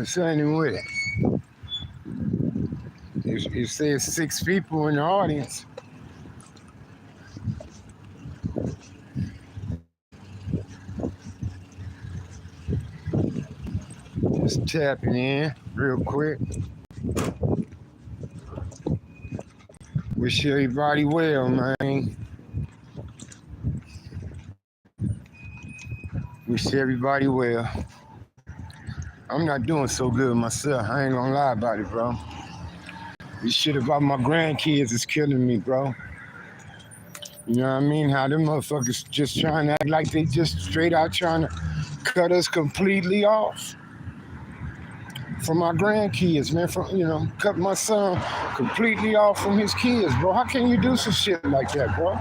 What's happening with it? You say it's 6 people in the audience. Just tapping in real quick. Wish everybody well, man. Wish everybody well. I'm not doing so good myself. I ain't gonna lie about it, bro. This shit about my grandkids is killing me, bro. You know what I mean? How them motherfuckers just trying to act like they just straight out trying to cut us completely off from my grandkids, man. Cut my son completely off from his kids, bro. How can you do some shit like that, bro?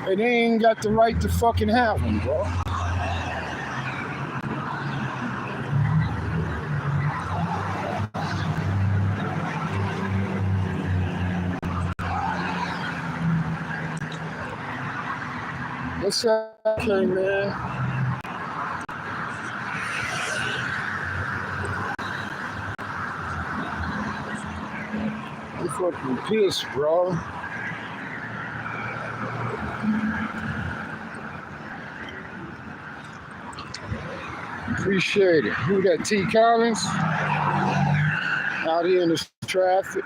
And they ain't got the right to fucking have them, bro. What's up, okay, man? I'm fucking pissed, bro. Appreciate it. Who that, T. Collins? Out here in the traffic.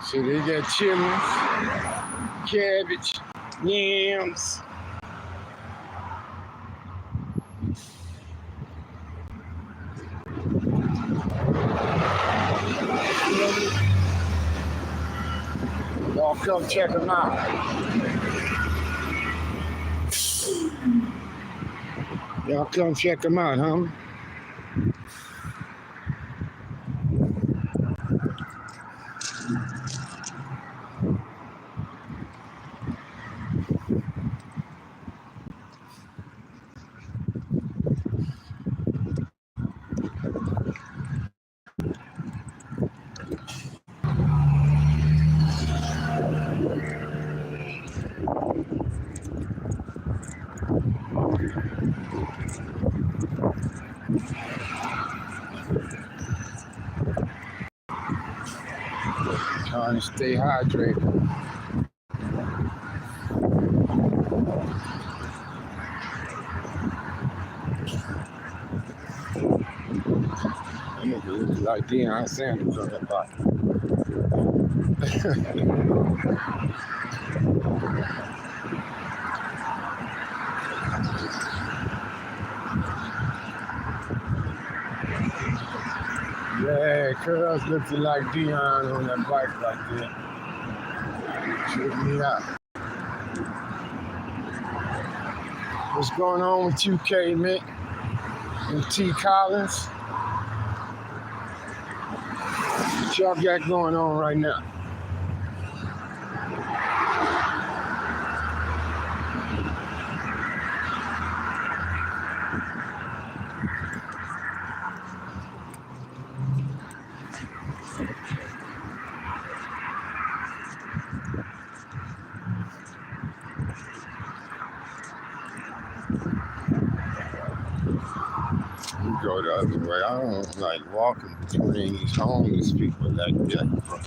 See, they got chilies, cabbage, yams. Y'all come check them out. Y'all come check them out, huh? Trying to stay hydrated. That nigga looks like Deion Sanders on that bike. Yeah, cuz looking like Deion on that bike like that. Check me out. What's going on with you, K, man? And T. Collins? What y'all got going on right now? You go the other way. I don't like walking between these homeless people like that, bro.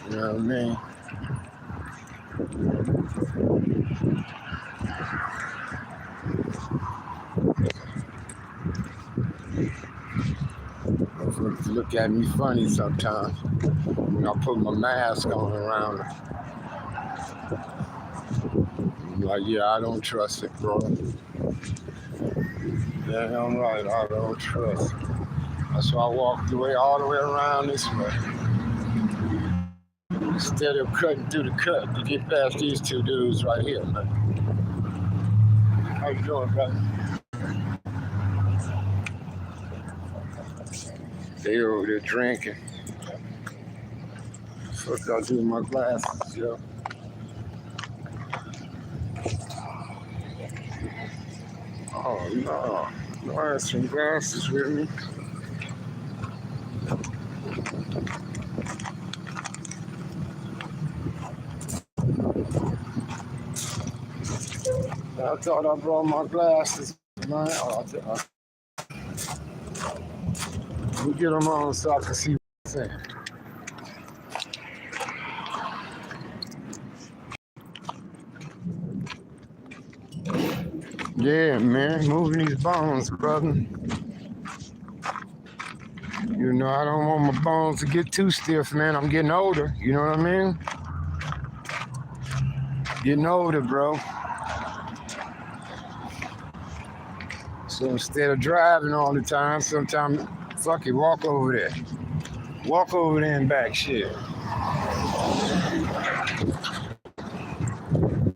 You know what I mean? Motherfuckers look at me funny sometimes when I put my mask on around them. I'm like, yeah, I don't trust it, bro. Yeah, I'm right, I don't trust it. That's why I walked all the way around this way. Instead of cutting through the cut to get past these two dudes right here, man. How you doing, brother? They over there drinking. Fuck, I'll do my glasses, yo. Oh no. No, I have some glasses with me. I thought I brought my glasses. Man. Let me get them on so I can see what I'm saying. Yeah, man, moving these bones, brother. You know, I don't want my bones to get too stiff, man. I'm getting older, you know what I mean? Getting older, bro. So instead of driving all the time, sometimes, fuck it, walk over there. Walk over there and back, shit.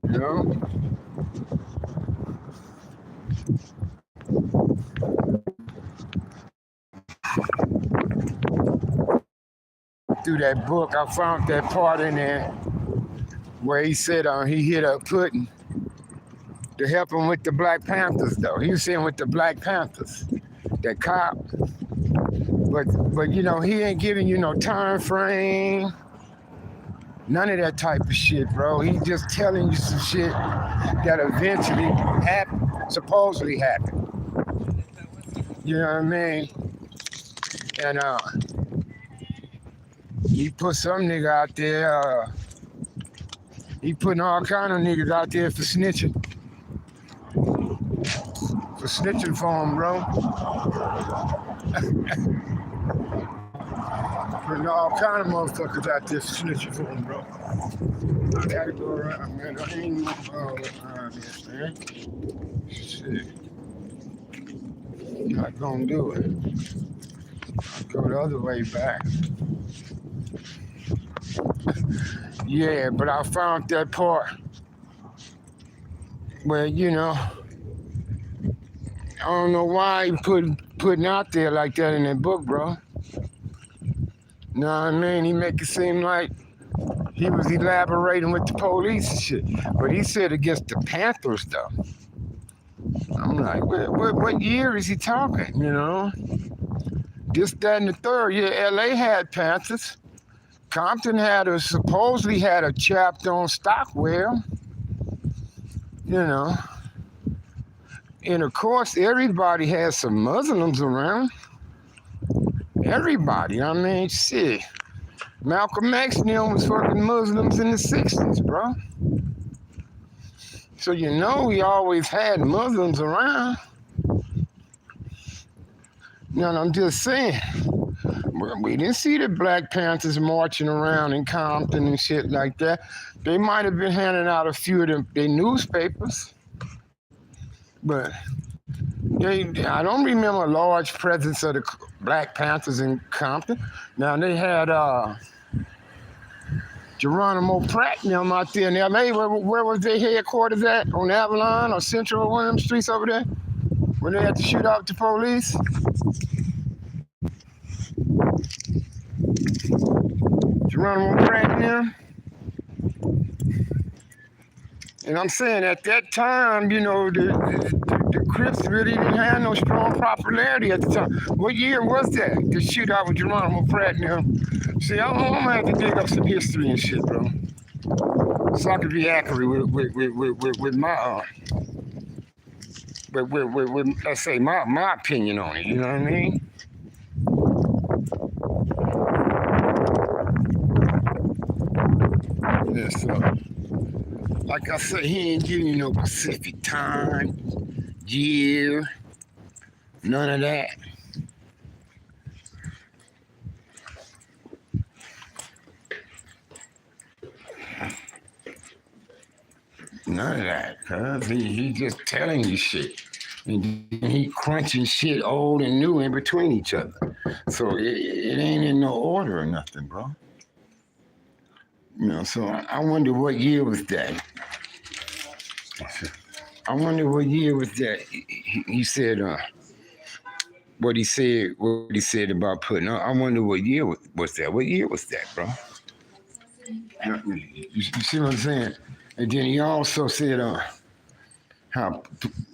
You know? Through that book, I found that part in there where he said he hit a Putin to help him with the Black Panthers, though. He was saying with the Black Panthers, that cop. But you know, he ain't giving you no time frame, none of that type of shit, bro. He just telling you some shit that eventually supposedly happened. You know what I mean? And he put some nigga out there. He putting all kind of niggas out there for snitching. For snitching for him, bro. Putting all kind of motherfuckers out there for snitching for him, bro. I gotta go around, man. I ain't even around this, man. Shit. Not gonna do it. I'll go the other way back. Yeah, but I found that part where, you know, I don't know why he putting out there like that in that book, bro. Know what I mean? He make it seem like he was elaborating with the police and shit. But he said against the Panthers, though. I'm like, what year is he talking, you know? This, that, and the third. Yeah, L.A. had Panthers. Compton supposedly had a chapter on Stockwell, you know. And of course, everybody has some Muslims around. Everybody. I mean, shit. Malcolm X and them was fucking Muslims in the 60s, bro. So you know we always had Muslims around. You know, I'm just saying. We didn't see the Black Panthers marching around in Compton and shit like that. They might have been handing out a few of their newspapers. But I don't remember a large presence of the Black Panthers in Compton. Now, they had Geronimo Pratt and them out there in L.A. Where was their headquarters at? On Avalon or Central, one of them streets over there? When they had to shoot out the police? Geronimo Pratt and them? And I'm saying at that time, you know, the Crips really didn't have no strong popularity at the time. What year was that? The shootout with Geronimo Pratt and them? See, I'm gonna have to dig up some history and shit, bro, so I can be accurate with my with let's say my opinion on it. You know what I mean? Yeah, so like I said, he ain't giving you no specific time, year, none of that. None of that, cuz he just telling you shit. And he crunching shit old and new in between each other. So it ain't in no order or nothing, bro. You know, so I wonder what year was that. I wonder what year was that. He said what he said about putting. I wonder what year was that. What year was that, bro? You see what I'm saying? And then he also said how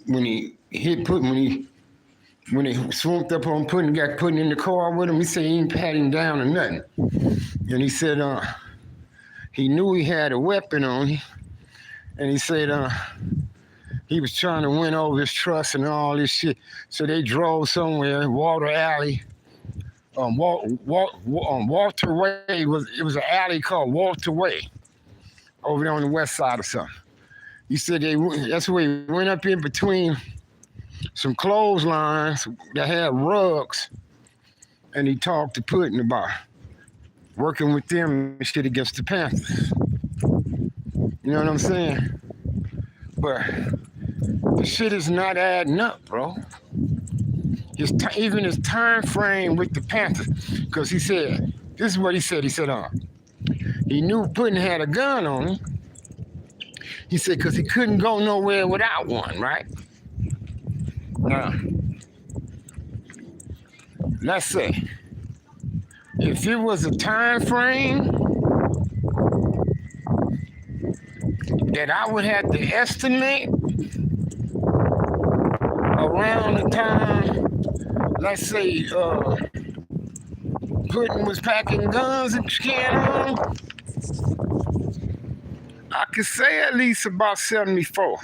when he he put when he swooped up on Putin, got put in the car with him, he said he ain't pat him down or nothing. And he said he knew he had a weapon on him, and he said he was trying to win over his trust and all this shit. So they drove somewhere, Walter Alley. Walter Way it was an alley called Walter Way over there on the west side or something. He said that's where he went up in between some clotheslines that had rugs, and he talked to Putin about working with them and shit against the Panthers. You know what I'm saying? But the shit is not adding up, bro. Even his time frame with the Panthers, because he said, this is what he said. He said, he knew Putin had a gun on him. He said, because he couldn't go nowhere without one, right? Now, let's say, if it was a time frame that I would have to estimate around the time, let's say, Putin was packing guns and carrying on, I could say at least about 74.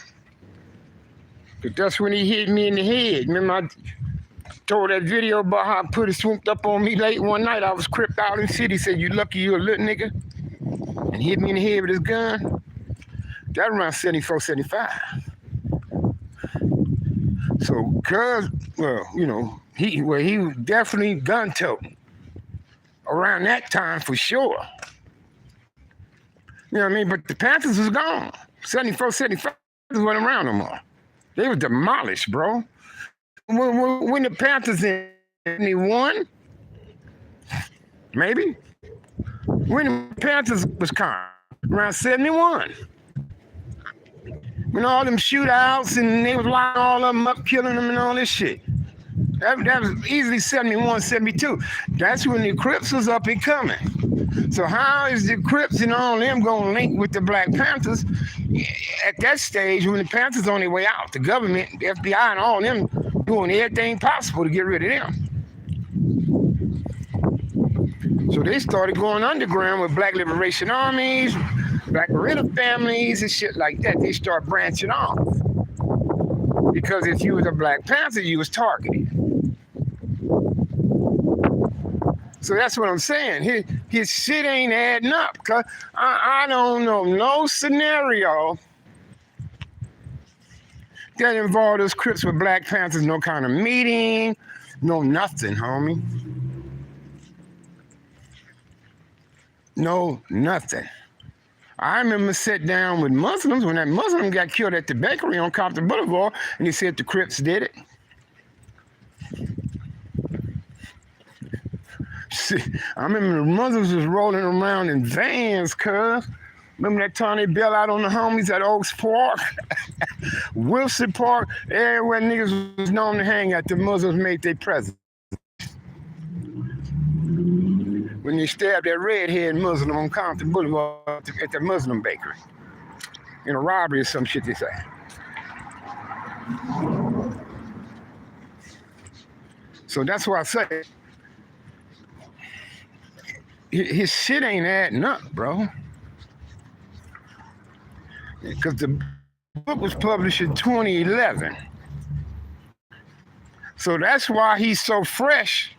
Because that's when he hit me in the head. Remember I told that video about how Putin swooped up on me late one night. I was cripped out in the city. He said, you lucky you a little nigga. And hit me in the head with his gun. That around 74, 75. So, cuz, well, you know, he was definitely gun-toting around that time for sure. You know what I mean? But the Panthers was gone. 74, 75 wasn't around no more. They were demolished, bro. When the Panthers in 71, maybe? When the Panthers was calm, around 71. When all them shootouts and they was locking all of them up, killing them and all this shit. That was easily 71, 72. That's when the Crips was up and coming. So how is the Crips and all them going to link with the Black Panthers at that stage when the Panthers on their way out? The government, the FBI and all them doing everything possible to get rid of them. So they started going underground with Black Liberation Armies, Black guerrilla families and shit like that. They start branching off. Because if you was a Black Panther, you was targeted. So that's what I'm saying. His shit ain't adding up. Cause I don't know no scenario that involved those Crips with Black Panthers, no kind of meeting, no nothing, homie. No, nothing. I remember sitting down with Muslims when that Muslim got killed at the bakery on Compton Boulevard, and he said the Crips did it. See, I remember the Muslims was rolling around in vans, cuz. Remember that time they bailed out on the homies at Oaks Park? Wilson Park, everywhere niggas was known to hang at, the Muslims made their presence. When they stabbed that redhead Muslim on Compton Boulevard at the Muslim bakery. In a robbery or some shit they say. So that's why I say, his shit ain't adding up, bro. Because the book was published in 2011. So that's why he's so fresh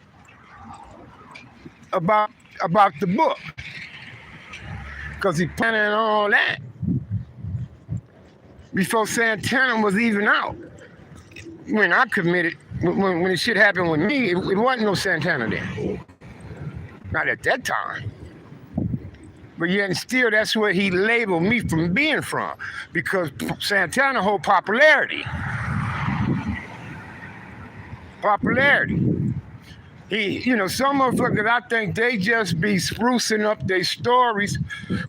about the book. Because he planning all that before Santana was even out. When I committed, when the shit happened with me, it wasn't no Santana then. Not at that time. But yet still, that's where he labeled me from being from. Because Santana hold popularity. Popularity. Some motherfuckers, I think they just be sprucing up their stories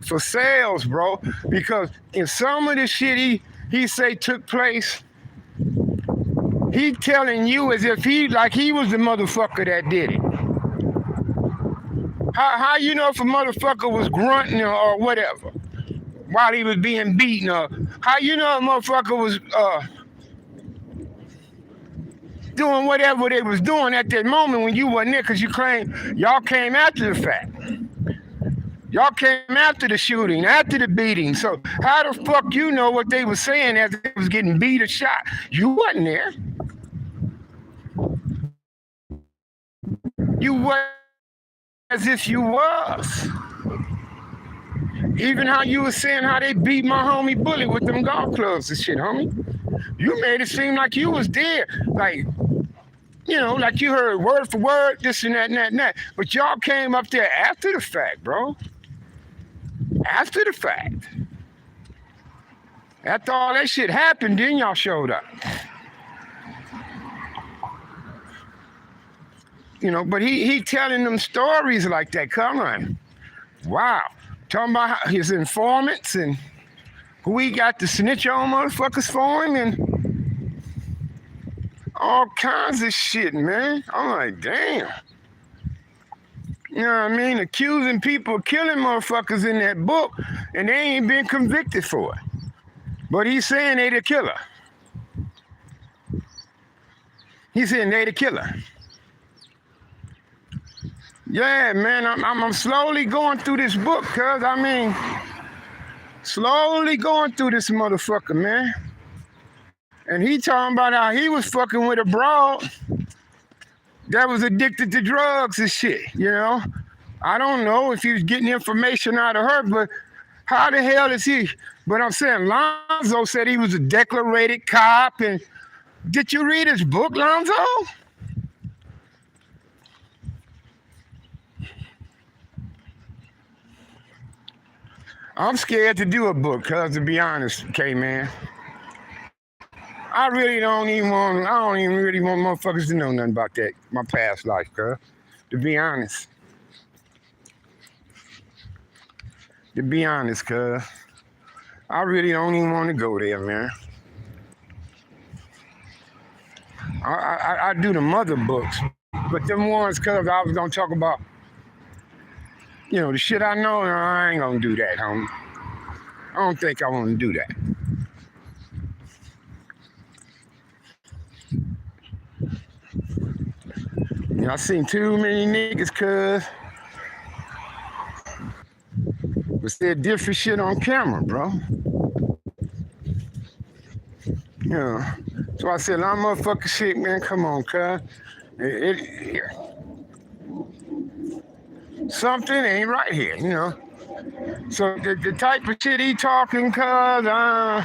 for sales, bro. Because in some of the shit he say took place, he telling you as if he was the motherfucker that did it. How you know if a motherfucker was grunting or whatever while he was being beaten? Or how you know a motherfucker was doing whatever they was doing at that moment when you wasn't there, because you claim y'all came after the fact. Y'all came after the shooting, after the beating. So how the fuck you know what they was saying as they was getting beat or shot? You wasn't there. You wasn't as if you was. Even how you was saying how they beat my homie Bully with them golf clubs and shit, homie. You made it seem like you was there. Like, you know, like you heard word for word, this and that and that and that. But y'all came up there after the fact, bro. After the fact. After all that shit happened, then y'all showed up. You know, but he telling them stories like that. Come on. Wow. Talking about his informants and who he got to snitch on motherfuckers for him and all kinds of shit, man. I'm like, damn. You know what I mean? Accusing people of killing motherfuckers in that book, and they ain't been convicted for it. But he's saying they the killer. He's saying they the killer. Yeah, man, I'm slowly going through this book, cuz, I mean, slowly going through this motherfucker, man. And he talking about how he was fucking with a broad that was addicted to drugs and shit, you know? I don't know if he was getting information out of her, but how the hell is he? But I'm saying Lonzo said he was a declarated cop, and did you read his book, Lonzo? I'm scared to do a book, cuz, to be honest, K-Man. I don't even really want motherfuckers to know nothing about that, my past life, cuz, to be honest. To be honest, cuz, I really don't even want to go there, man. I do the mother books, but them ones, cuz, I was gonna talk about, you know, the shit I know, I ain't gonna do that, homie. I don't think I want to do that. You know, I seen too many niggas, cuz, but said different shit on camera, bro. Yeah. So I said, I'm motherfucking shit, man. Come on, cuz. Something ain't right here, you know. So the type of shit he talking, cuz, I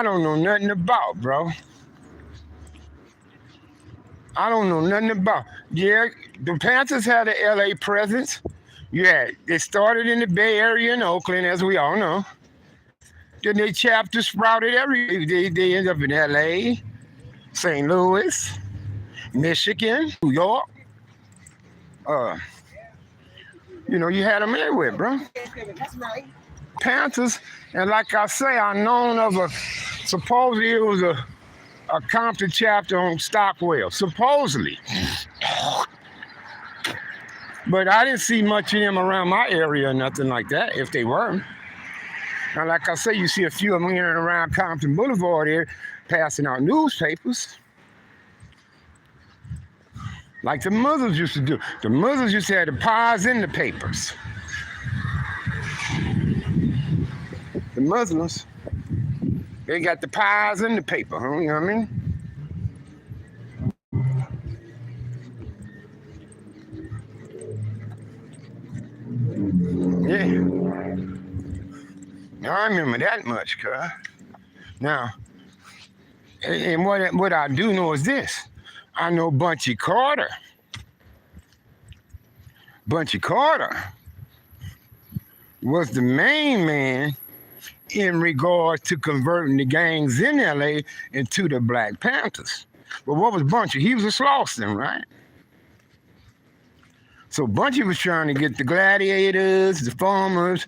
don't know nothing about, bro. I don't know nothing about. Yeah, the Panthers had an LA presence. Yeah, they started in the Bay Area in Oakland, as we all know. Then they chapter sprouted they end up in LA, St. Louis, Michigan, New York. You know, you had them everywhere, bro. That's right. Panthers, and like I say, I known of supposedly it was a Compton chapter on Stockwell, supposedly. But I didn't see much of them around my area or nothing like that, if they were. Now, like I say, you see a few of them in and around Compton Boulevard here passing out newspapers. Like the Muslims used to do. The Muslims used to have the pies in the papers. The Muslims, they got the pies in the paper, huh? You know what I mean? Yeah. Now, I remember that much, cuz. Now, and what I do know is this. I know Bunchy Carter. Bunchy Carter was the main man in regard to converting the gangs in LA into the Black Panthers. But what was Bunchy? He was a Slauson, right? So Bunchy was trying to get the gladiators, the farmers,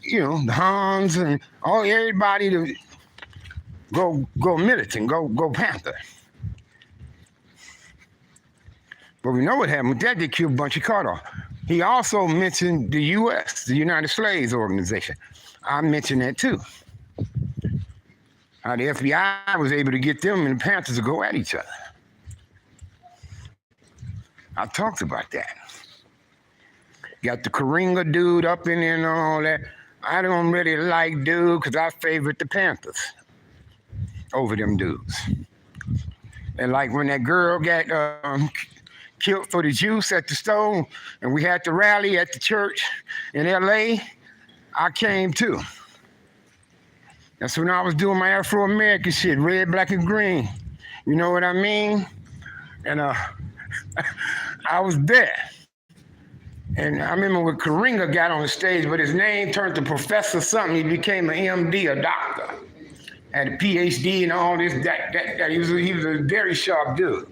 you know, the Huns, and everybody to go militant, go Panther. But we know what happened with that. They killed Bunchy Carter. He also mentioned the U.S., the United Slaves Organization. I mentioned that too. How the FBI was able to get them and the Panthers to go at each other. I talked about that. Got the Karinga dude up in there and all that. I don't really like dude because I favorite the Panthers over them dudes. And like when that girl got killed for the juice at the store and we had to rally at the church in LA, I came too. That's when I was doing my Afro-American shit, red, black, and green. You know what I mean? And I was there. And I remember when Karinga got on the stage, but his name turned to Professor something. He became an MD, a doctor. Had a PhD and all this, that. He was a very sharp dude.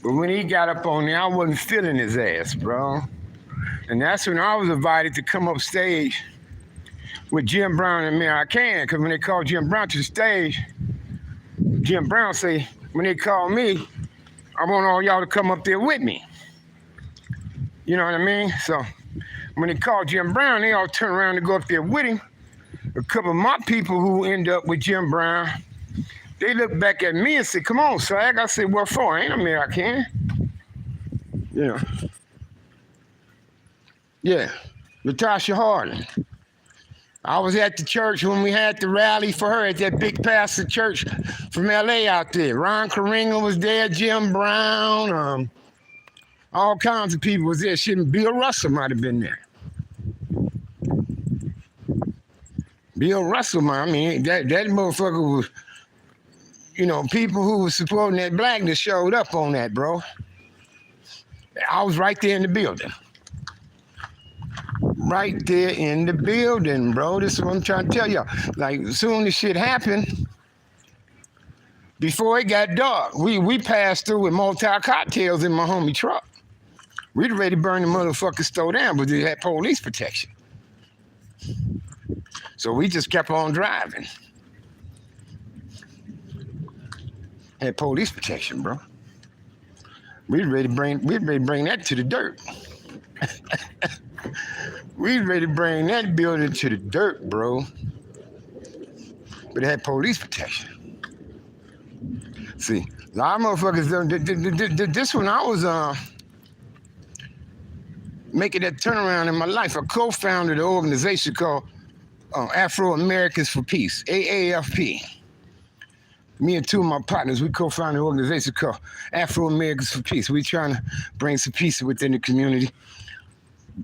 But when he got up on there, I wasn't feeling his ass, bro. And that's when I was invited to come up stage with Jim Brown and Mayor Can, because when they called Jim Brown to the stage, Jim Brown say, when they called me, I want all y'all to come up there with me. You know what I mean? So when they called Jim Brown, they all turned around to go up there with him. A couple of my people who end up with Jim Brown, they looked back at me and said, come on, Swag. I said, what for? Ain't a Mayor Can. You know. Yeah, Latasha Harden. I was at the church when we had the rally for her at that big pastor church from LA out there. Ron Karinga was there, Jim Brown, all kinds of people was there. Shit, Bill Russell might have been there. Bill Russell, I mean, that motherfucker was, you know, people who was supporting that blackness showed up on that, bro. I was right there in the building. Right there in the building, bro. This is what I'm trying to tell y'all. Like, as soon as shit happened, before it got dark, we passed through with Motel cocktails in my homie truck. We'd ready to burn the motherfucking store down, but they had police protection. So we just kept on driving. Had police protection, bro. We'd ready to bring that to the dirt. We ready to bring that building to the dirt, bro. But it had police protection. See, a lot of motherfuckers, this one I was making that turnaround in my life. I co-founded an organization called Afro-Americans for Peace, AAFP. Me and two of my partners, we co-founded an organization called Afro-Americans for Peace. We're trying to bring some peace within the community,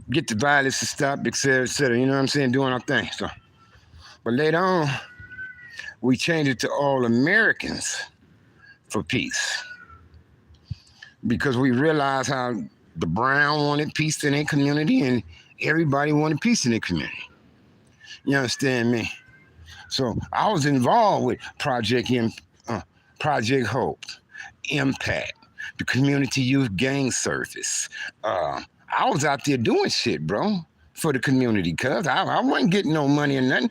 get the violence to stop, et cetera, you know what I'm saying, doing our thing. So, but later on, we changed it to All Americans for Peace because we realized how the Brown wanted peace in their community and everybody wanted peace in their community. You understand me? So I was involved with Project Hope, Impact, the Community Youth Gang Service. I was out there doing shit, bro, for the community, cuz I wasn't getting no money or nothing.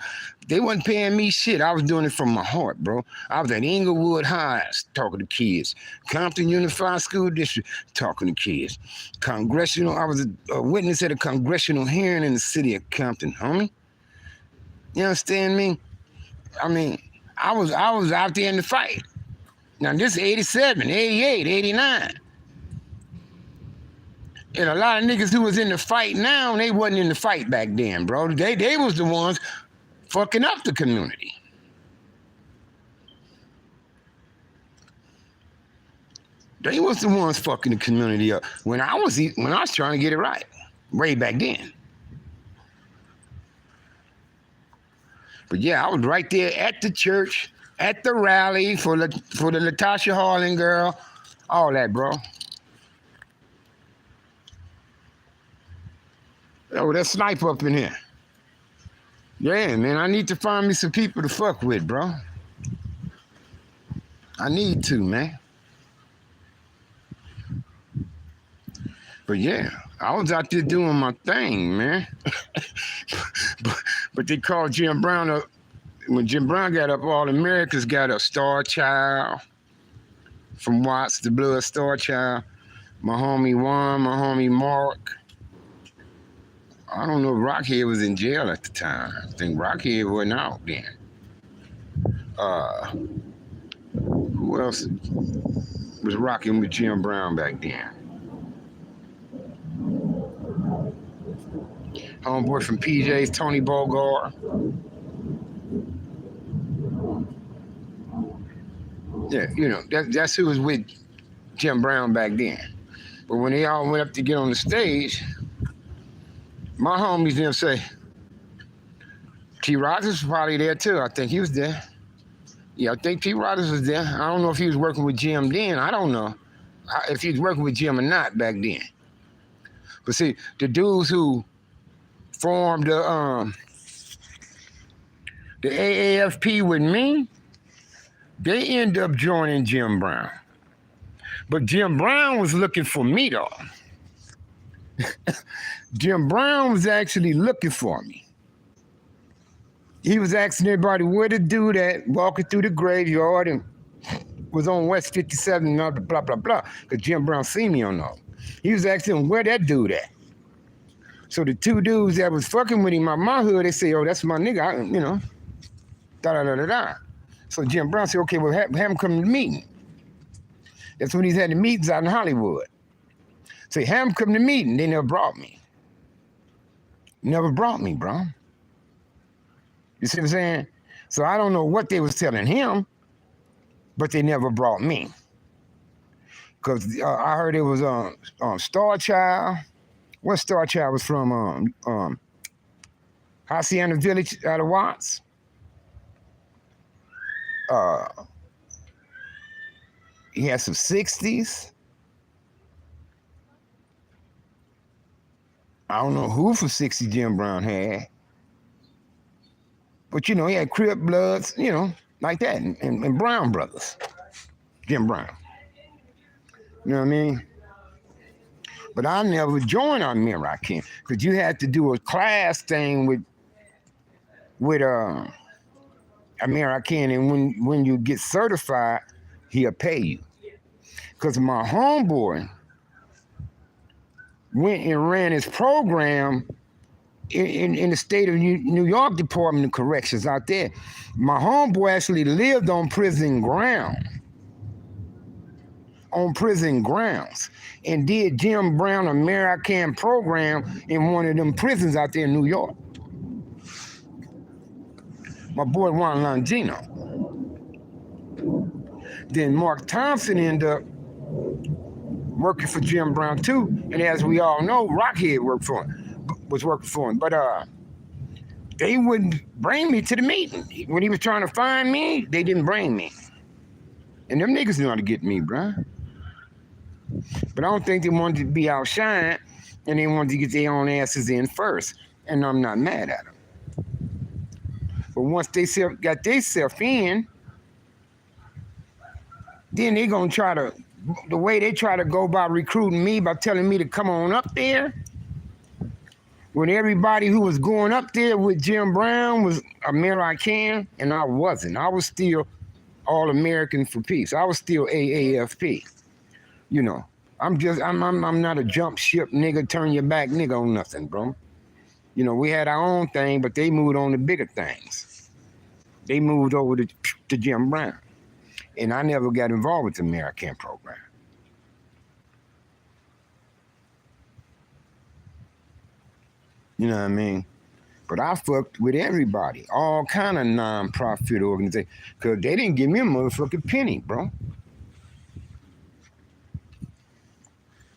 They wasn't paying me shit. I was doing it from my heart, bro. I was at Inglewood High talking to kids. Compton Unified School District talking to kids. I was a witness at a congressional hearing in the city of Compton, homie. You understand me? I mean, I was out there in the fight. Now this is 87, 88, 89. And a lot of niggas who was in the fight now, they wasn't in the fight back then, bro. They was the ones fucking up the community. They was the ones fucking the community up when I was trying to get it right, way back then. But yeah, I was right there at the church, at the rally for the Latasha Harden girl, all that, bro. Oh, that sniper up in here. Yeah, man, I need to find me some people to fuck with, bro. I need to, man. But yeah, I was out there doing my thing, man. but they called Jim Brown up. When Jim Brown got up, All Americans got up. Star Child from Watts, the Blood Star Child. My homie Juan, my homie Mark. I don't know if Rockhead was in jail at the time. I think Rockhead wasn't out then. Uh, who else was rocking with Jim Brown back then? Homeboy from PJ's, Tony Bogart. Yeah, that's who was with Jim Brown back then. But when they all went up to get on the stage, my homies didn't say, T. Rogers was probably there too. I think he was there. Yeah, I think T. Rogers was there. I don't know if he was working with Jim then. I don't know if he was working with Jim or not back then. But see, the dudes who formed the AAFP with me, they end up joining Jim Brown. But Jim Brown was looking for me though. Jim Brown was actually looking for me. He was asking everybody where the dude at, walking through the graveyard and was on West 57 and blah, blah, blah. Because Jim Brown seen me on those. He was asking where that dude at. So the two dudes that was fucking with him out my hood, they say, oh, that's my nigga, da-da-da-da-da. So Jim Brown said, okay, well, have him come to the meeting. That's when he's had the meetings out in Hollywood. So have him come to the meeting. They never brought me. Never brought me, bro. You see what I'm saying? So I don't know what they was telling him, but they never brought me. Because I heard it was Star Child. What Star Child was from? Hacienda Village out of Watts. He had some 60s. I don't know who for 60 Jim Brown had. But, he had Crip Bloods, like that, and Brown Brothers. Jim Brown. You know what I mean? But I never joined American because you had to do a class thing with American, and when you get certified, he'll pay you. Because my homeboy went and ran his program in the state of New York Department of Corrections out there. My homeboy actually lived on prison grounds, and did Jim Brown American program in one of them prisons out there in New York. My boy Juan Longino. Then Mark Thompson ended up working for Jim Brown too, and as we all know, Rockhead was working for him. But they wouldn't bring me to the meeting. When he was trying to find me, they didn't bring me. And them niggas knew how to get me, bruh. But I don't think they wanted to be outshined, and they wanted to get their own asses in first. And I'm not mad at them. But once they got themselves in, then they gonna try to, the way they try to go by recruiting me, by telling me to come on up there, when everybody who was going up there with Jim Brown was American, and I wasn't. I was still All American for Peace. I was still AAFP. I'm not a jump ship nigga, turn your back nigga on nothing, bro. We had our own thing, but they moved on to bigger things. They moved over to Jim Brown. And I never got involved with the American program. You know what I mean? But I fucked with everybody, all kind of non-profit organizations, because they didn't give me a motherfucking penny, bro.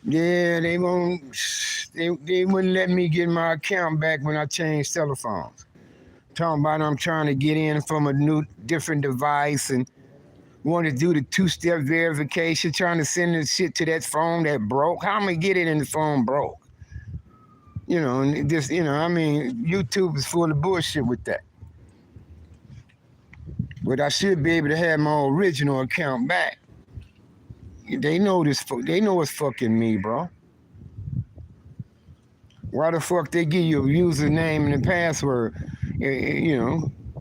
Yeah, they wouldn't let me get my account back when I changed telephones. Talking about I'm trying to get in from a different device and want to do the two-step verification, trying to send the shit to that phone that broke. How am I get it in the phone broke? And this, YouTube is full of bullshit with that. But I should be able to have my original account back. They know this. They know it's fucking me, bro. Why the fuck they give you a username and a password?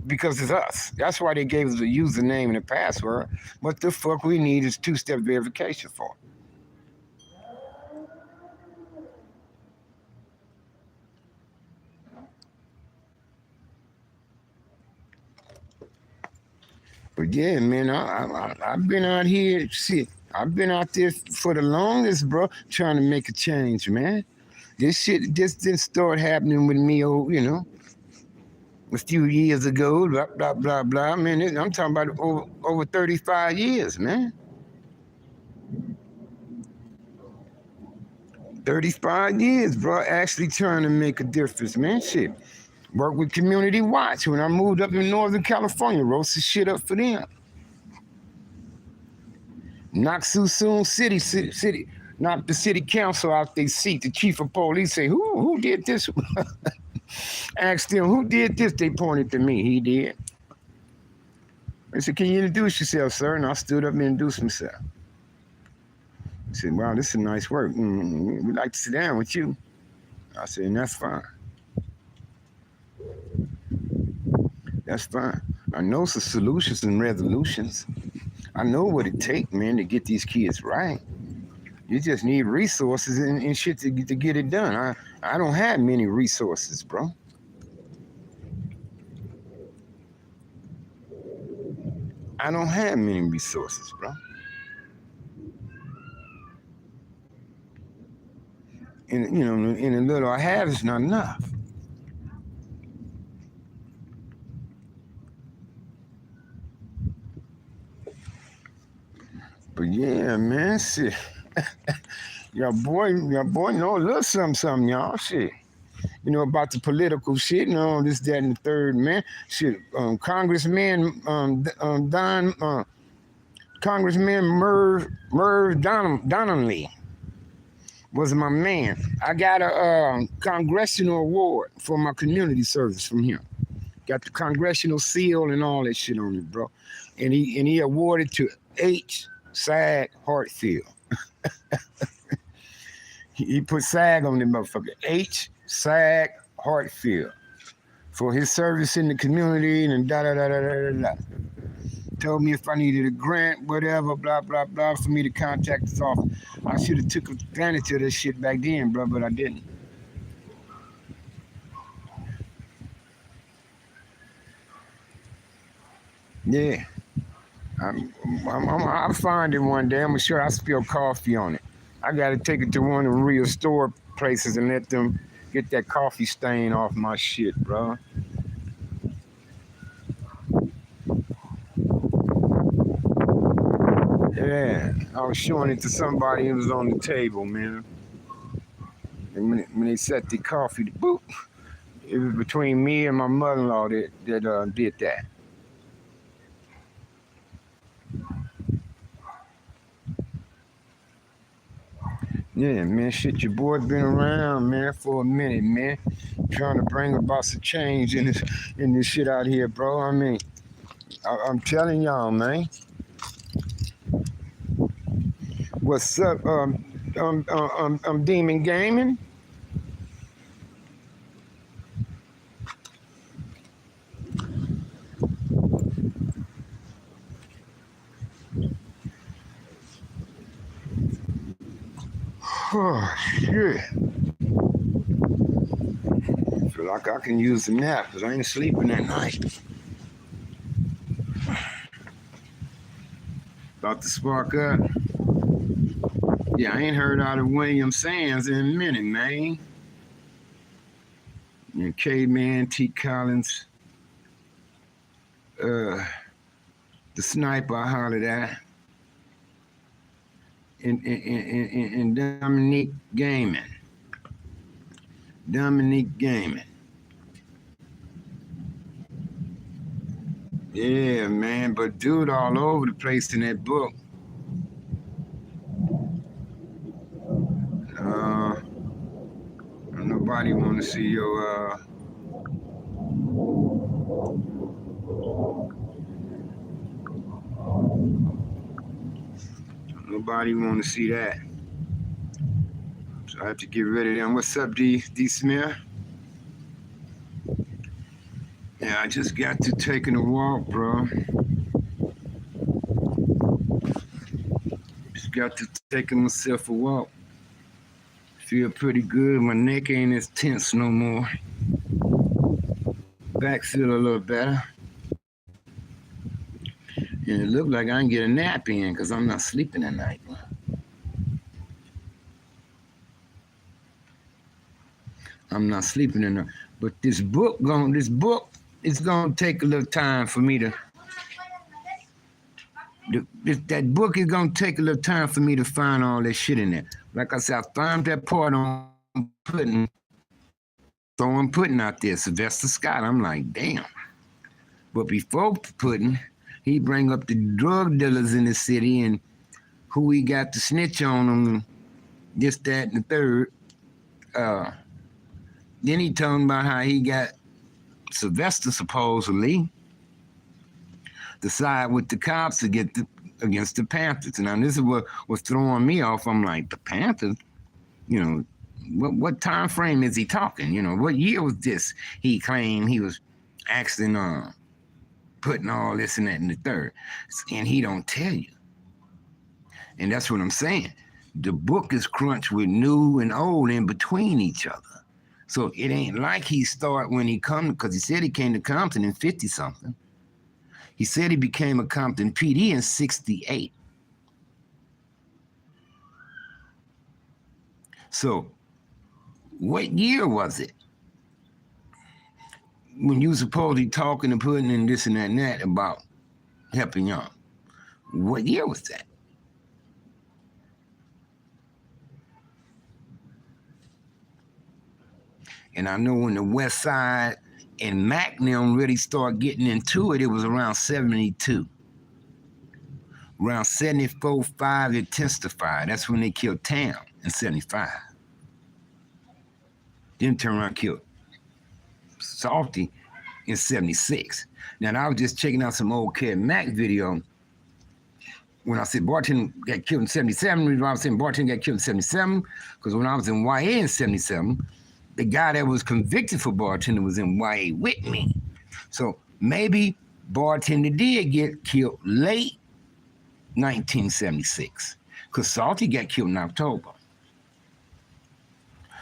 Because it's us. That's why they gave us a username and a password. What the fuck we need is two-step verification for. But yeah, man, I've been out here. Shit, I've been out there for the longest, bro, trying to make a change, man. This shit just didn't start happening with me, a few years ago. Blah blah blah blah. Man, I'm talking about over 35 years, man. 35 years, bro. Actually trying to make a difference, man. Shit. Worked with Community Watch when I moved up in Northern California. Wrote some shit up for them. Knocked Suisun City, knocked the city council out their seat. The chief of police say, who did this? Asked them, who did this? They pointed to me. He did. I said, can you introduce yourself, sir? And I stood up and introduced myself. He said, wow, this is nice work. We'd like to sit down with you. I said, and that's fine. That's fine. I know some solutions and resolutions. I know what it takes, man, to get these kids right. You just need resources and shit to get it done. I don't have many resources, bro. I don't have many resources, bro. And, you know, and the little I have is not enough. But yeah, man, shit. Your boy know a little something, y'all. Shit. You know, about the political shit, you know, this, that, and the third, man. Shit, Congressman Congressman Merv Donnelly was my man. I got a congressional award for my community service from him. Got the congressional seal and all that shit on it, bro. And he awarded to H. Sag Hartfield. He put SAG on the motherfucker. H. Sag Hartfield for his service in the community and da da da da da da. Told me if I needed a grant, whatever, blah blah blah, for me to contact his office. I should have took advantage of this shit back then, bro, but I didn't. Yeah, I'll find it one day. I'm sure I spill coffee on it. I gotta take it to one of the real store places and let them get that coffee stain off my shit, bro. Yeah, I was showing it to somebody who was on the table, man. And when they set the coffee, boop, it was between me and my mother-in-law that did that. Yeah, man, shit, your boy been around, man, for a minute, man, trying to bring about some change in this shit out here, bro. I mean, I'm telling y'all, man. What's up, Demon Gaming? Oh, shit. Feel like I can use a nap because I ain't sleeping at night. About to spark up. Yeah, I ain't heard out of William Sands in a minute, man. And K-Man, T. Collins, the sniper I hollered at, and Dominique Gaiman. Dominique Gaiman. Yeah, man, but dude all over the place in that book. Nobody want to see your nobody want to see that. So I have to get rid of them. What's up, D Smith? Yeah, I just got to taking a walk, bro. Just got to taking myself a walk. Feel pretty good. My neck ain't as tense no more. Back feel a little better. And it looked like I can get a nap in because I'm not sleeping at night. I'm not sleeping enough. But this book is gonna take a little time for me to. That book is gonna take a little time for me to find all that shit in there. Like I said, I found that part on throwing Puddin' out there, Sylvester Scott. I'm like, damn. But before Puddin', he bring up the drug dealers in the city and who he got to snitch on them, this, that, and the third. Then he told about how he got Sylvester supposedly to side with the cops to get against the Panthers. Now this is what was throwing me off. I'm like, the Panthers, you know, what time frame is he talking? You know, what year was this? He claimed he was actually putting all this and that in the third, and he don't tell you. And that's what I'm saying. The book is crunched with new and old in between each other. So it ain't like he started when he come, because he said he came to Compton in 50-something. He said he became a Compton PD in 68. So what year was it when you supposedly talking and putting in this and that and that about helping young? What year was that? And I know when the West Side and Mac them really started getting into it, it was around 72. Around 74, 5, it testified. That's when they killed Tam in 75. Then turn around and killed Salty in 76. Now, I was just checking out some old Kid Mac video when I said Barton got killed in 77. The reason why I was saying Barton got killed in 77, because when I was in YA in 77, the guy that was convicted for bartender was in YA with me. So maybe bartender did get killed late 1976, because Salty got killed in October.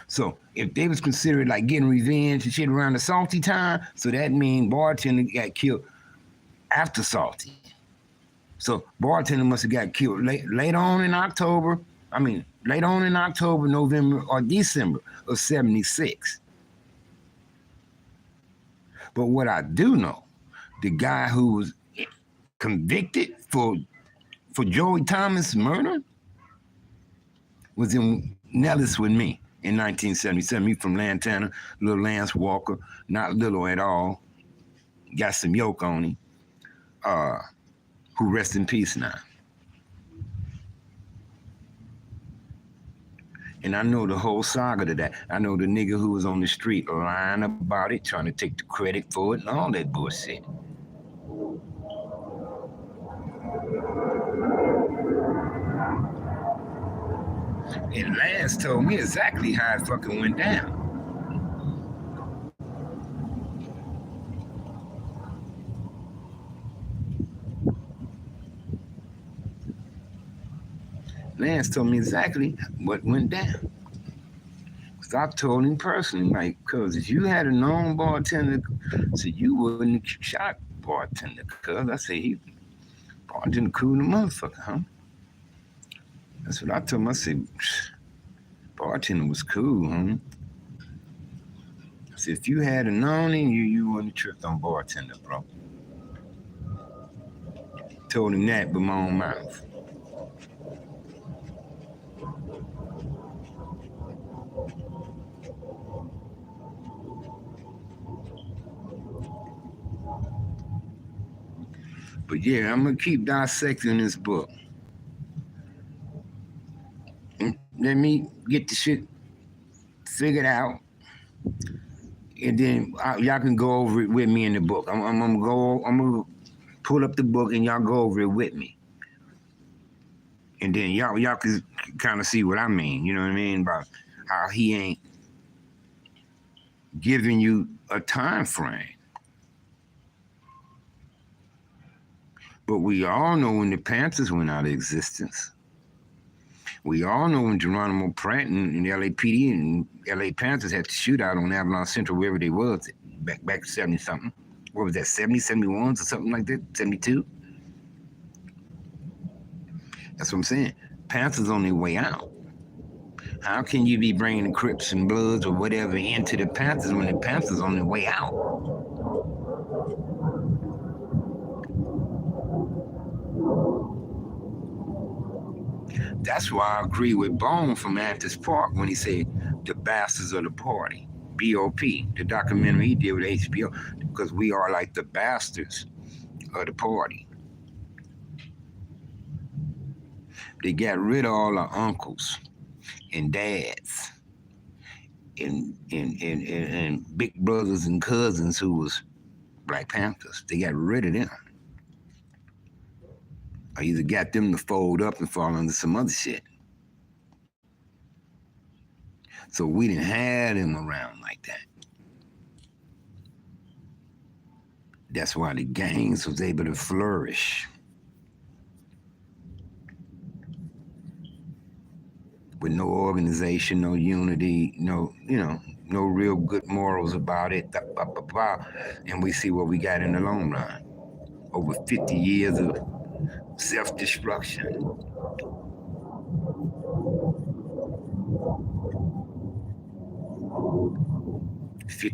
So if they was considered like getting revenge and shit around the Salty time, so that means bartender got killed after Salty. So bartender must have got killed late on in October. Late on in October, November, or December of 76. But what I do know, the guy who was convicted for Joey Thomas' murder was in Nellis with me in 1977. He from Lantana, little Lance Walker, not little at all. Got some yoke on him. Who rest in peace now. And I know the whole saga to that. I know the nigga who was on the street lying about it, trying to take the credit for it and all that bullshit. And Lance told me exactly how it fucking went down. Lance told me exactly what went down. Because I told him personally, like, cuz if you had a known bartender, so you wouldn't have shot bartender, cuz I said, he bartender cool the motherfucker, huh? That's what I told him. I said, bartender was cool, huh? I said, if you had a known him, you wouldn't have tripped on bartender, bro. Told him that with my own mouth. But yeah, I'm gonna keep dissecting this book. Let me get the shit figured out, and then y'all can go over it with me in the book. I'm gonna pull up the book and y'all go over it with me, and then y'all can kind of see what I mean. You know what I mean about how he ain't giving you a time frame. But we all know when the Panthers went out of existence. We all know when Geronimo Pratt and the LAPD and LA Panthers had to shoot out on Avalon Central, wherever they was, back 70-something. What was that, 70, 71s or something like that, 72? That's what I'm saying. Panthers on their way out. How can you be bringing the Crips and Bloods or whatever into the Panthers when the Panthers on their way out? That's why I agree with Bone from Antis Park when he said the bastards of the party. B.O.P., the documentary he did with HBO, because we are like the bastards of the party. They got rid of all our uncles and dads and big brothers and cousins who was Black Panthers. They got rid of them. I either got them to fold up and fall under some other shit. So we didn't have them around like that. That's why the gangs was able to flourish. With no organization, no unity, no real good morals about it. And we see what we got in the long run. Over 50 years of self-destruction.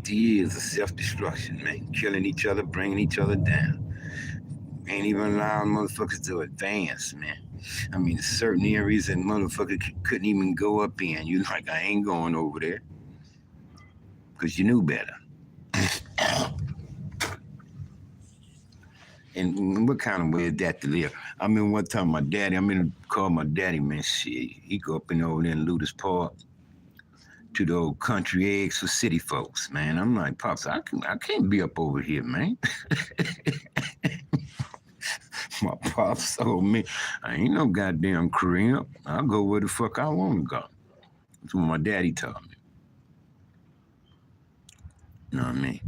Years of self-destruction, man. Killing each other, bringing each other down. Ain't even allowing motherfuckers to advance, man. I mean, certain areas that motherfucker couldn't even go up in. You like, I ain't going over there. Because you knew better. And what kind of way is that to live? I mean, one time my daddy, call my daddy, man, shit. He go up and over there in Ludus Park to the old country eggs for city folks, man. I'm like, Pops, I can't be up over here, man. My pops told me, I ain't no goddamn crib. I'll go where the fuck I want to go. That's what my daddy told me. You know what I mean?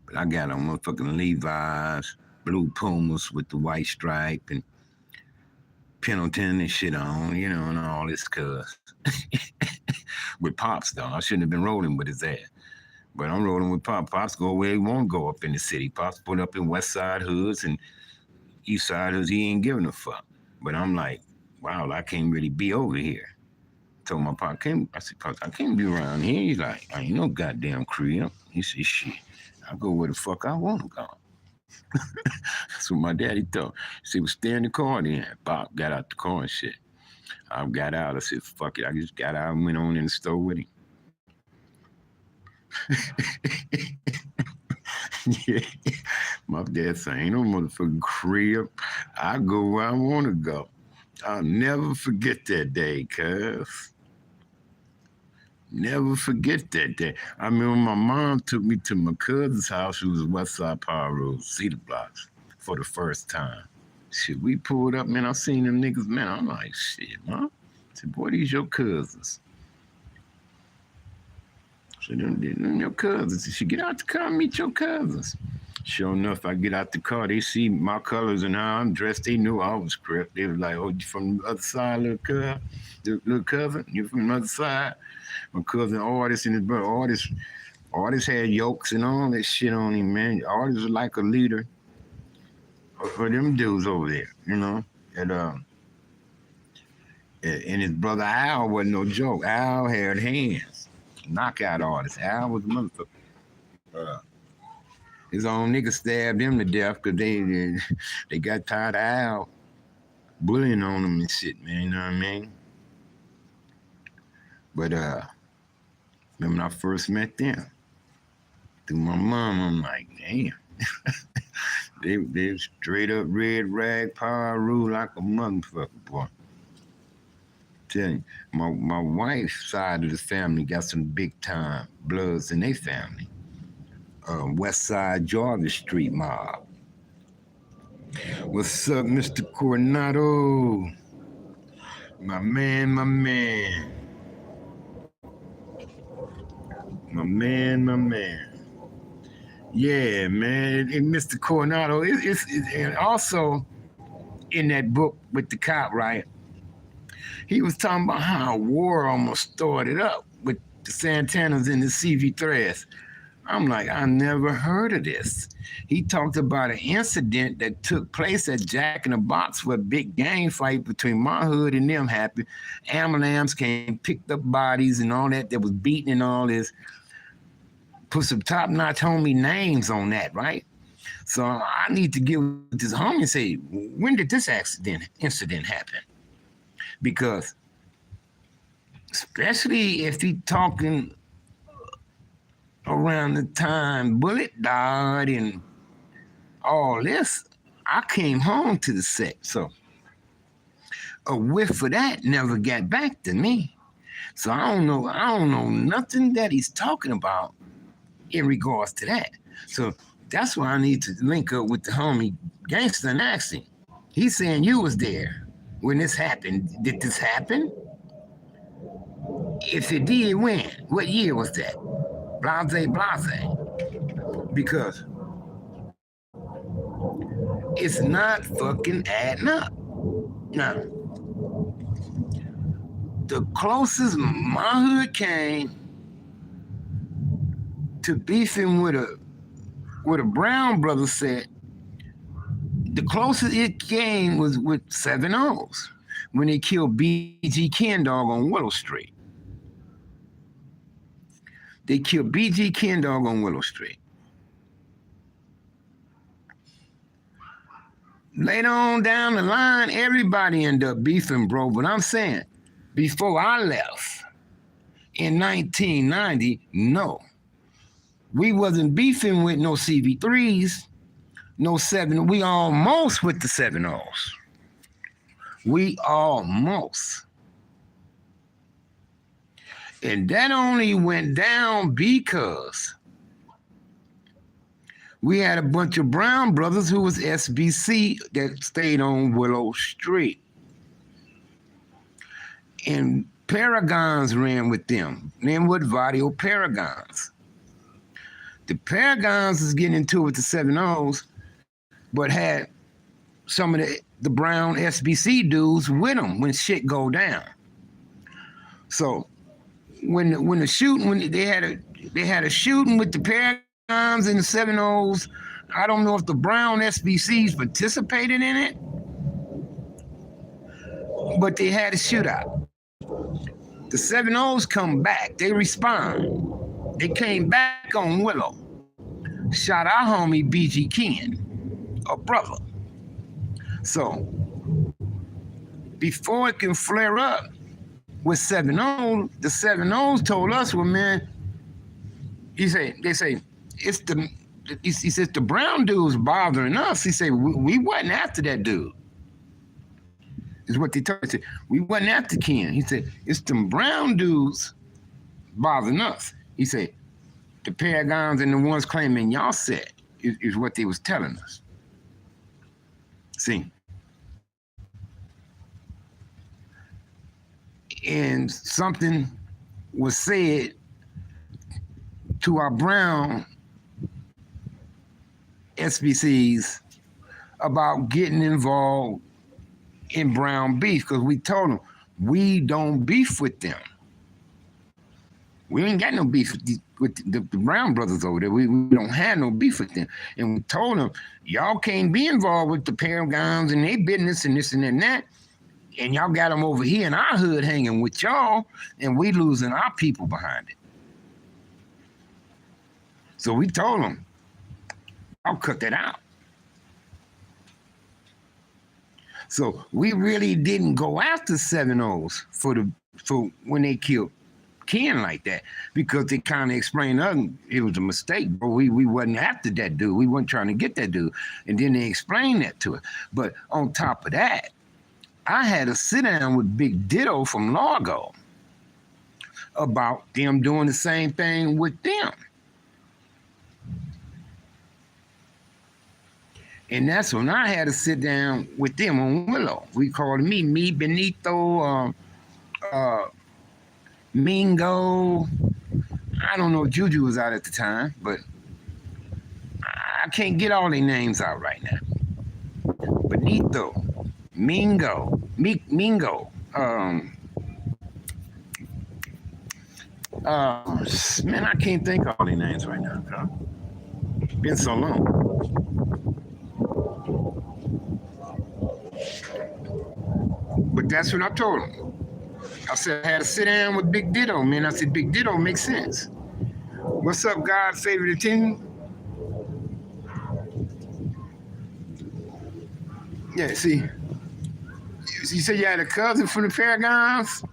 But I got on motherfucking Levi's, blue Pumas with the white stripe and Pendleton and shit on, and all this cuz. With Pops, though. I shouldn't have been rolling with his ass. But I'm rolling with Pops. Pops go where he won't go up in the city. Pops put up in West Side hoods and East Side hoods. He ain't giving a fuck. But I'm like, wow, I can't really be over here. Told my Pop, I said, Pops, I can't be around here. He's like, I ain't no goddamn crib. He said, shit, I go where the fuck I want to go. That's what my daddy told. He said, stay in the car then. Pop got out the car and shit. I got out. I said, fuck it. I just got out and went on in the store with him. Yeah. My dad said, ain't no motherfucking crib. I go where I want to go. I'll never forget that day, cuz. Never forget that day. I remember my mom took me to my cousin's house, who was West Side Power Road, Cedar Blocks, for the first time. Shit, we pulled up, man. I seen them niggas, man. I'm like, shit, Mom. I said, boy, these your cousins. So them your cousins. She get out the car and meet your cousins. Sure enough, I get out the car. They see my colors and how I'm dressed. They knew I was Crip. They was like, oh, you from the other side, little cousin? You from the other side? My cousin Artist and his brother Artist had yokes and all that shit on him, man. Artist was like a leader for them dudes over there, And his brother Al wasn't no joke. Al had hands. Knockout artist. Al was a motherfucker. His own nigga stabbed him to death because they got tired of Al bullying on him and shit, man. You know what I mean? But remember when I first met them? Through my mom, I'm like, damn. they straight up red rag power rule like a motherfucker, boy. Tell you, my wife's side of the family got some big time Bloods in their family. West Side Georgia Street mob. What's up, Mr. Coronado? My man. My man. Yeah, man. And Mr. Coronado, it's and also in that book with the cop, right? He was talking about how a war almost started up with the Santanas and the CV Threads. I'm like, I never heard of this. He talked about an incident that took place at Jack in the Box where a big gang fight between my hood and them happened. Ambulance came, picked up bodies and all that was beaten and all this. Put some top-notch homie names on that, right? So I need to get with this homie and say, when did this incident happen? Because especially if he talking around the time Bullet died and all this, I came home to the set. So a whiff of that never got back to me. So I don't know nothing that he's talking about in regards to that. So that's why I need to link up with the homie Gangsta and ask him. He's saying you was there when this happened. Did this happen? If it did, when? What year was that? Blase. Because it's not fucking adding up. Now, the closest my hood came to beefing with a Brown brother set, the closest it came was with 7 O's when they killed B.G. Kendall on Willow Street. They killed B.G. Kendall on Willow Street. Later on down the line, everybody ended up beefing, bro. But I'm saying, before I left in 1990, no. We wasn't beefing with no CV3s, no 7. We almost with the 7 O's. We almost. And that only went down because we had a bunch of Brown brothers who was SBC that stayed on Willow Street. And Paragons ran with them. Linwood Vadio Paragons. The Paragons is getting into it with the 7 O's, but had some of the Brown SBC dudes with them when shit go down. So when the shooting, when they had a shooting with the Paragons and the 7 O's, I don't know if the Brown SBCs participated in it, but they had a shootout. The 7 O's come back, they respond. They came back on Willow, shot our homie BG Ken, a brother. So before it can flare up with 7 O's, the 7 O's told us, well, man, they say, he says the Brown dude's bothering us. He said, we wasn't after that dude. Is what they told us. We wasn't after Ken. He said, it's them Brown dudes bothering us. He said, the Paragons and the ones claiming y'all said is what they was telling us. See? And something was said to our Brown SBCs about getting involved in Brown beef, because we told them we don't beef with them. We ain't got no beef with the Brown brothers over there. We don't have no beef with them. And we told them, y'all can't be involved with the Paragons and their business and this and that. And y'all got them over here in our hood hanging with y'all, and we losing our people behind it. So we told them, I'll cut that out. So we really didn't go after 7 O's for when they killed Ken like that, because they kind of explained to us it was a mistake, but we wasn't after that dude. We weren't trying to get that dude. And then they explained that to us. But on top of that, I had a sit down with Big Ditto from Largo about them doing the same thing with them. And that's when I had to sit down with them on Willow. We called me Benito, Mingo. I don't know if Juju was out at the time, but I can't get all their names out right now. Benito, Mingo, Man, I can't think of all their names right now. Been so long. But that's what I told him. I said I had to sit down with Big Ditto, man. I said Big Ditto makes sense. What's up, God's favorite team? Yeah, see, you said you had a cousin from the Paragons?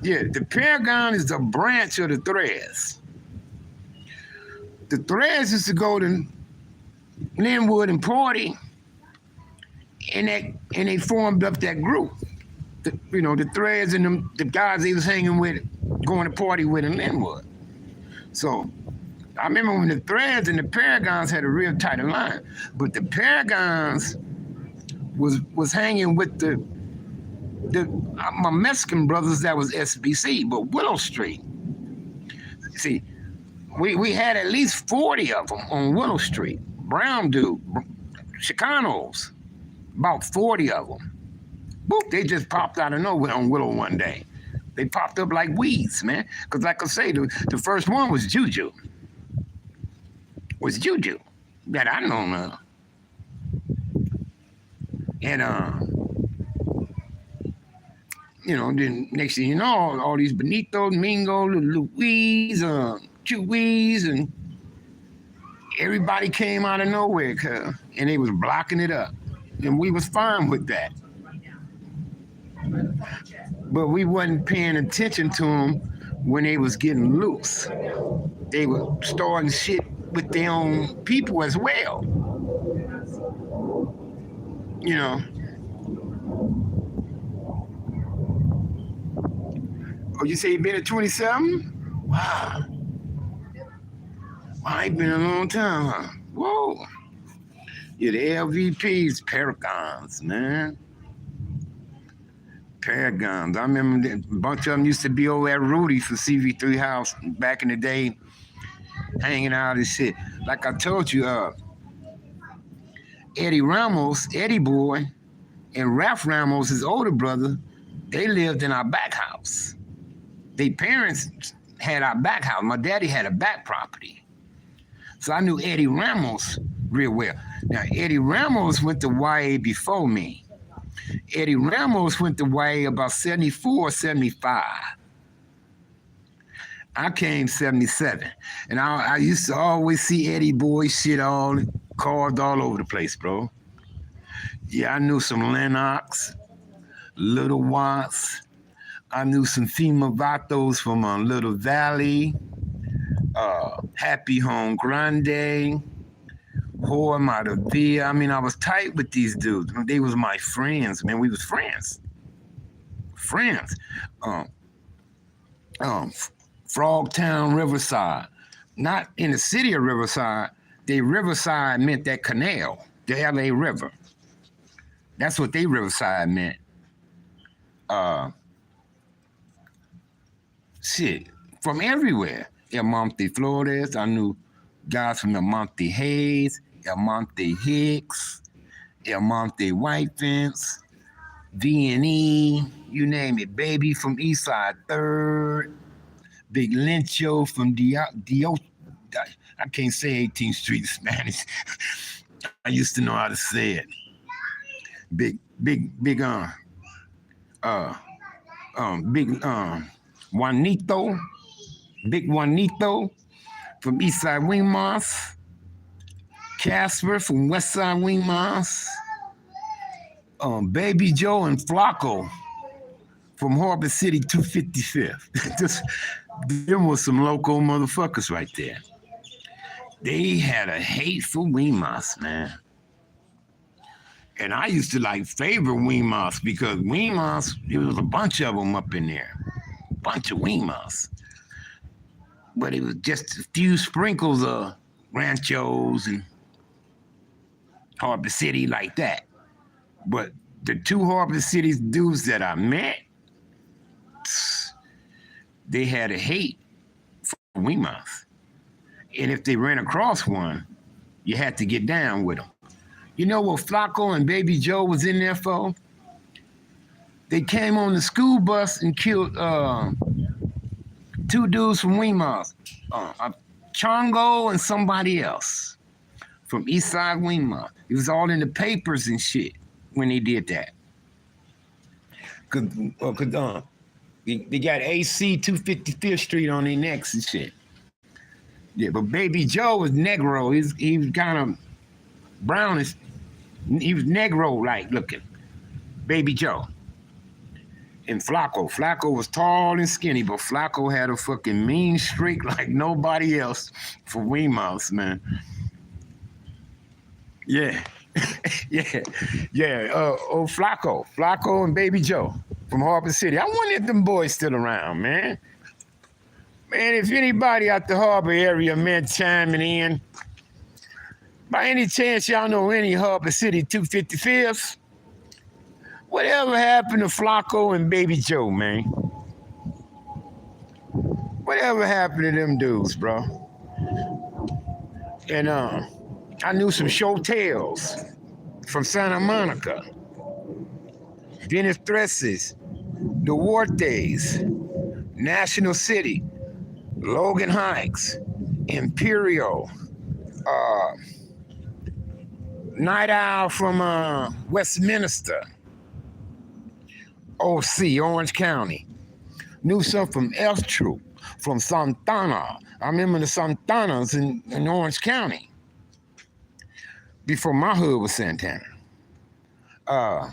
Yeah, the Paragon is a branch of the Threads. The Threads used to go to Linwood and party, and they formed up that group. The Threads and the guys they was hanging with, going to party with in Linwood. So I remember when the Threads and the Paragons had a real tight line, but the Paragons was hanging with my Mexican brothers that was SBC, but Willow Street. See, we had at least 40 of them on Willow Street. Brown dude, Chicanos, about 40 of them. Boop, they just popped out of nowhere on Willow one day. They popped up like weeds, man. Because like I say, the first one was Juju. That I know now. And, then next thing you know, all these Benito, Mingo, Louise, Chewies, and everybody came out of nowhere, and they was blocking it up. And we was fine with that. But we wasn't paying attention to them when they was getting loose. They were starting shit with their own people as well. Oh, you say you been at 27? Wow. I've been a long time, huh? Whoa. Yeah, the LVPs, Paragons, man. Paragons. I remember a bunch of them used to be over at Rudy for CV3 House back in the day, hanging out and shit. Like I told you, Eddie Ramos, Eddie Boy, and Ralph Ramos, his older brother, they lived in our back house. Their parents had our back house. My daddy had a back property. So I knew Eddie Ramos real well. Now, Eddie Ramos went to YA before me. Eddie Ramos went to YA about 74, 75. I came 77. And I used to always see Eddie Boy shit carved all over the place, bro. Yeah, I knew some Lennox, Little Watts. I knew some Fima Vatos from Little Valley, Happy Home Grande, Whore Matavia. I mean, I was tight with these dudes. They was my friends, man. We was friends. Frogtown, Riverside. Not in the city of Riverside. Riverside meant that canal, the LA River. That's what Riverside meant. Shit, from everywhere. El Monte Flores, I knew guys from El Monte Hayes, El Monte Hicks, El Monte White Fence, V&E, you name it, Baby from Eastside 3rd, Big Lencho from I can't say 18th Street Spanish. I used to know how to say it. Big Juanito, Big Juanito from Eastside Wing Moss, Casper from Westside Wing Moss, Baby Joe and Flacco from Harbor City 255th. Them was some local motherfuckers right there. They had a hate for Wing Moss, man. And I used to favor Wing Moss because Wing Moss, there was a bunch of them up in there. Bunch of Wing Moss. But it was just a few sprinkles of Ranchos and Harbor City like that. But the two Harbor City dudes that I met, they had a hate for Wing Moss. And if they ran across one, you had to get down with them. You know what Flacco and Baby Joe was in there for? They came on the school bus and killed two dudes from Weymouth, Chongo and somebody else from Eastside Weymouth. It was all in the papers and shit when they did that. They got AC 255th Street on their necks and shit. Yeah, but Baby Joe was Negro. He was kind of brownish. He was Negro-like looking. Baby Joe. And Flacco was tall and skinny, but Flacco had a fucking mean streak like nobody else for Weymouths, man. Yeah. Flacco and Baby Joe from Harbor City. I wonder if them boys still around, man. Man, if anybody out the Harbor area, man, chiming in, by any chance y'all know any Harbor City 255th? Whatever happened to Flacco and Baby Joe, man? Whatever happened to them dudes, bro? And I knew some Showtails from Santa Monica, Dennis Thresses, Duarte's, National City, Logan Heights, Imperial, Night Owl from Westminster, OC, Orange County. Knew some from Elf Troop, from Santana. I remember the Santanas in Orange County before my hood was Santana. I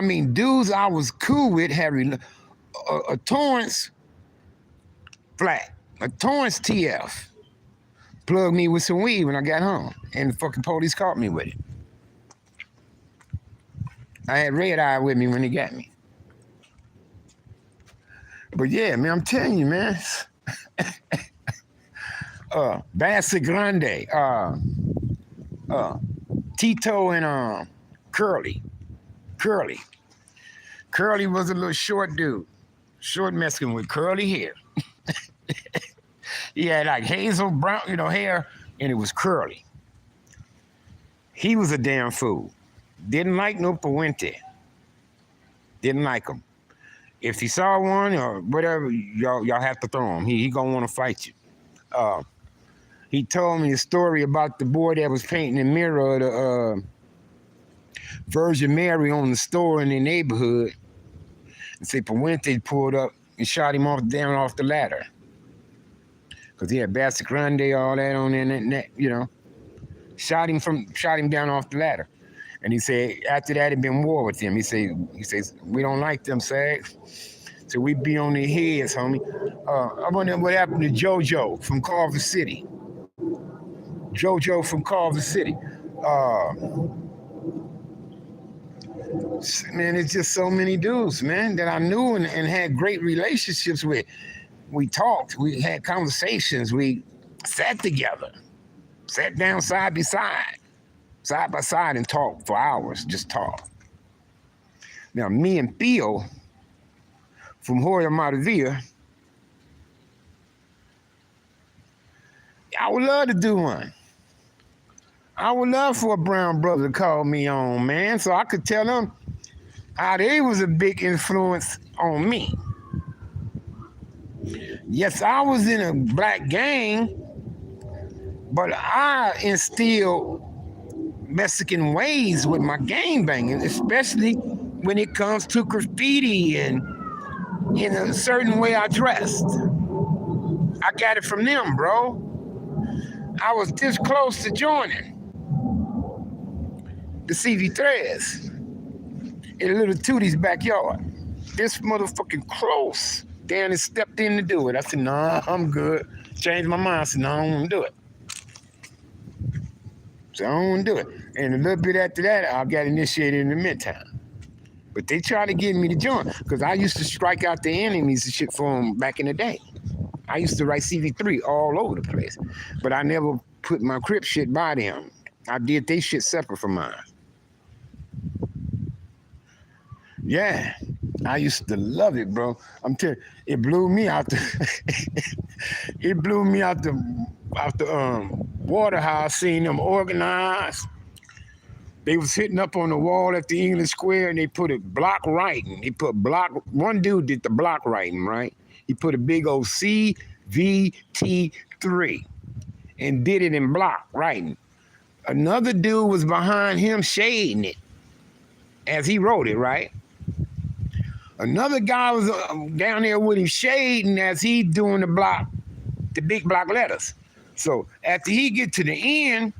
mean, dudes I was cool with had a Torrance flat, a Torrance TF. Plugged me with some weed when I got home, and the fucking police caught me with it. I had Red Eye with me when they got me. But yeah, man, I'm telling you, man. Bassett Grande, Tito and Curly. Curly was a little short dude, short Mexican with curly hair. He had like hazel brown, hair, and it was curly. He was a damn fool. Didn't like no Puente. Didn't like him. If he saw one or whatever, y'all have to throw him. He gonna want to fight you. He told me a story about the boy that was painting the mirror of the Virgin Mary on the store in the neighborhood. And say Puente pulled up and shot him down off the ladder. Because he had Bassett Grande, all that on there, net, shot him down off the ladder. And he said, after that, it'd been war with him. He says, we don't like them, Sags. So we be on their heads, homie. I wonder what happened to JoJo from Culver City. JoJo from Culver City. Man, it's just so many dudes, man, that I knew and had great relationships with. We talked, we had conversations, we sat together, sat down side by side and talked for hours, just talk. Now, me and Theo from Hoya Maravilla, I would love to do one. I would love for a brown brother to call me on, man, so I could tell them how they was a big influence on me. Yes, I was in a black gang, but I instilled Mexican ways with my gang banging, especially when it comes to graffiti and in a certain way I dressed. I got it from them, bro. I was this close to joining the CV Threads in Little Tootie's backyard. This motherfucking close. Danny stepped in to do it. I said, nah, I'm good. Changed my mind. I said, no, I don't want to do it. So I don't want to do it. And a little bit after that, I got initiated in the Midtown. But they tried to get me to join because I used to strike out the enemies and shit for them back in the day. I used to write CV3 all over the place. But I never put my Crip shit by them. I did they shit separate from mine. Yeah, I used to love it, bro. I'm telling you, it blew me out the Waterhouse, seeing them organized. They was hitting up on the wall at the England Square and they put it block writing. One dude did the block writing, right? He put a big old CVT3 and did it in block writing. Another dude was behind him shading it as he wrote it, right? Another guy was down there with him shading as he doing the big block letters. So after he get to the end,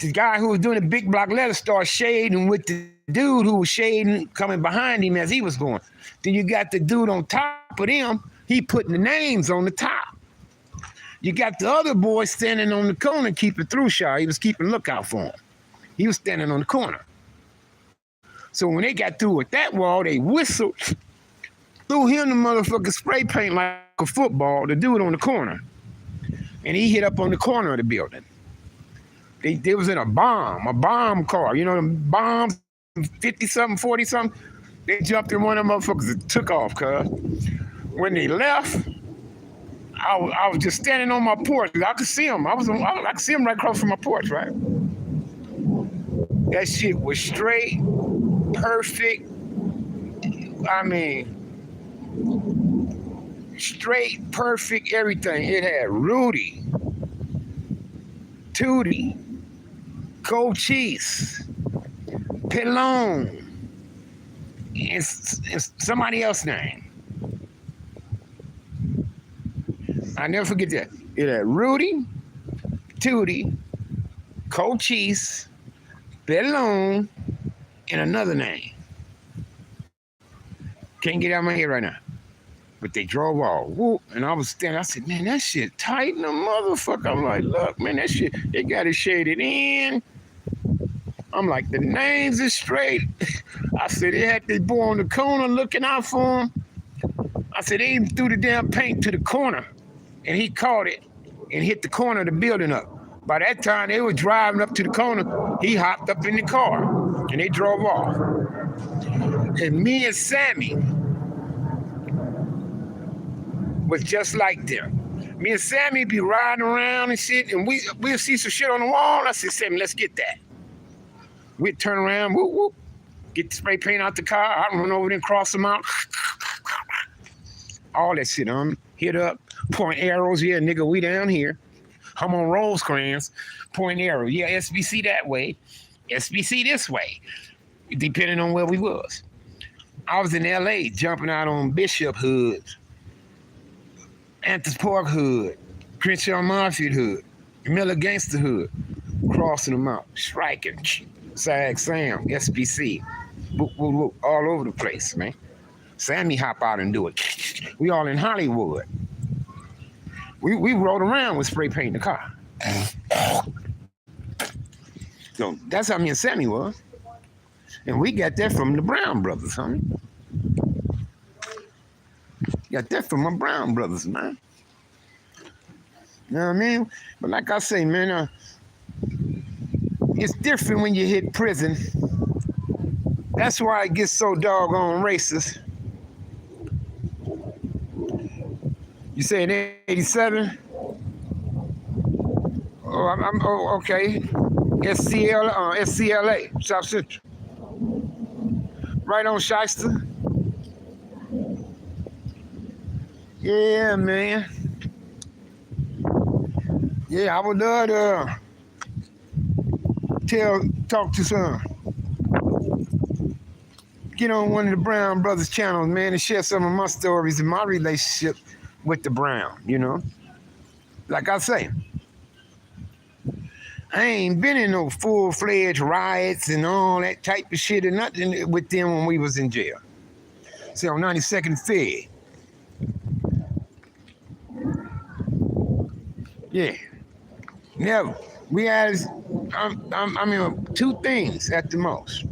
the guy who was doing the big block letters started shading with the dude who was shading coming behind him as he was going. Then you got the dude on top of them, he putting the names on the top. You got the other boy standing on the corner keeping through shot. He was keeping lookout for him. He was standing on the corner. So when they got through with that wall, they whistled, threw him the motherfucking spray paint like a football, the dude on the corner. And he hit up on the corner of the building. They was in a bomb car. You know them bombs, 50-something, 40-something? They jumped in one of them motherfuckers and took off, cuz. When they left, I was just standing on my porch. I could see him. I could see him right across from my porch, right? That shit was straight, perfect. I mean, straight, perfect, everything. It had Rudy, Tootie, Cochise, Pelone, and somebody else's name. I never forget that. It had Rudy, Tootie, Cochise, Pelone, and another name. Can't get out of my head right now. But they drove off. Whoop, and I was standing. I said, man, that shit tight in the motherfucker. I'm like, look, man, that shit, they got it shaded in. I'm like, the names is straight. I said, they had this boy on the corner looking out for him. I said, they even threw the damn paint to the corner. And he caught it and hit the corner of the building up. By that time, they were driving up to the corner. He hopped up in the car and they drove off. And me and Sammy was just like them. Me and Sammy be riding around and shit, and we'll see some shit on the wall. I said, Sammy, let's get that. We'd turn around, whoop, whoop, get the spray paint out the car. I run over there and cross them out. All that shit on me. Hit up, point arrows. Yeah, nigga, we down here. I'm on Rosecrans, point arrow. Yeah, SBC that way, SBC this way, depending on where we was. I was in LA jumping out on Bishop Hood, Anthony Park Hood, Crenshaw Marfield Hood, Miller Gangster Hood, crossing them out, striking, Sag Sam, SBC, whoop, whoop, whoop, all over the place, man. Sammy hop out and do it. We all in Hollywood. We rode around with spray paint in the car. So that's how me and Sammy was. And we got that from the Brown brothers, homie. Got that from my Brown brothers, man. You know what I mean? But like I say, man, it's different when you hit prison. That's why it gets so doggone racist. You say in 87? Oh, okay. SCLA, South Central. Right on Shyster. Yeah, man. Yeah, I would love to talk to some. Get on one of the Brown Brothers channels, man, and share some of my stories and my relationship with the Brown, you know? Like I say, I ain't been in no full-fledged riots and all that type of shit or nothing with them when we was in jail. See, on 92nd Fed. Yeah. Never. We had, I mean, two things at the most.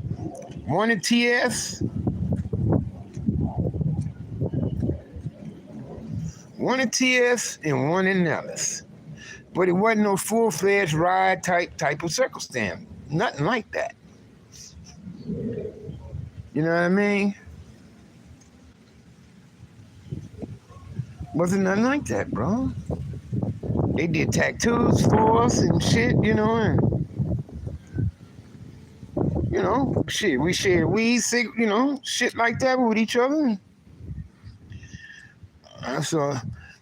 One in TS. One in TS and one in Nellis. But it wasn't no full-fledged riot type of circumstance. Nothing like that. You know what I mean? Wasn't nothing like that, bro. They did tattoos for us and shit, you know, and you know, shit, we shared weed, you know, shit like that with each other. So,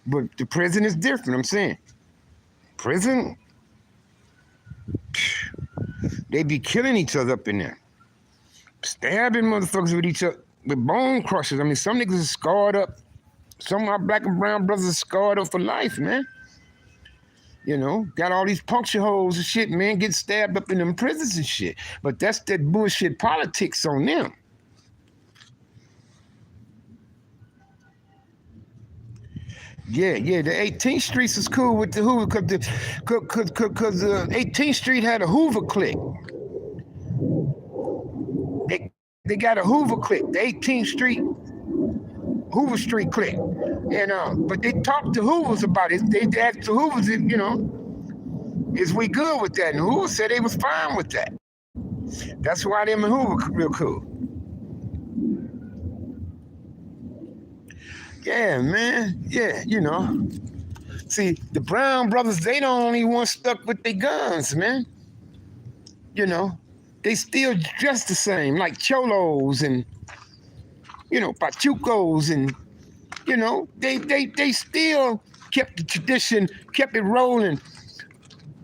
but the prison is different. I'm saying, prison, they be killing each other up in there, stabbing motherfuckers with each other with bone crushers. I mean, some niggas are scarred up. Some of my black and brown brothers are scarred up for life, man. You know, got all these puncture holes and shit, man, get stabbed up in them prisons and shit. But that's that bullshit politics on them. Yeah, the 18th Street is cool with the Hoover, because the 18th Street had a Hoover clique. They got a Hoover clique, the 18th Street, Hoover Street clique. And but they talked to Hoovers about it. They asked the Hoovers, you know, is we good with that? And Hoover said they was fine with that. That's why them and Hoover real cool. Yeah, man. Yeah, you know. See, the Brown brothers, they the only ones stuck with their guns, man. You know, they still dress the same, like cholos and, you know, pachucos, and, you know, they still kept the tradition, kept it rolling.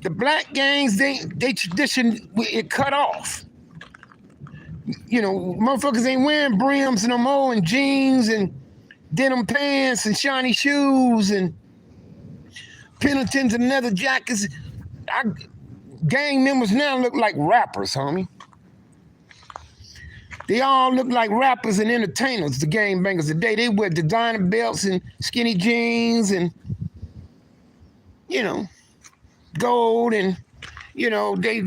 The black gangs, they tradition, it cut off. You know, motherfuckers ain't wearing brims no more, and jeans and denim pants and shiny shoes and Pendletons and leather jackets. Gang members now look like rappers, homie. They all look like rappers and entertainers, the gang bangers today. They wear designer belts and skinny jeans and, you know, gold, and, you know, they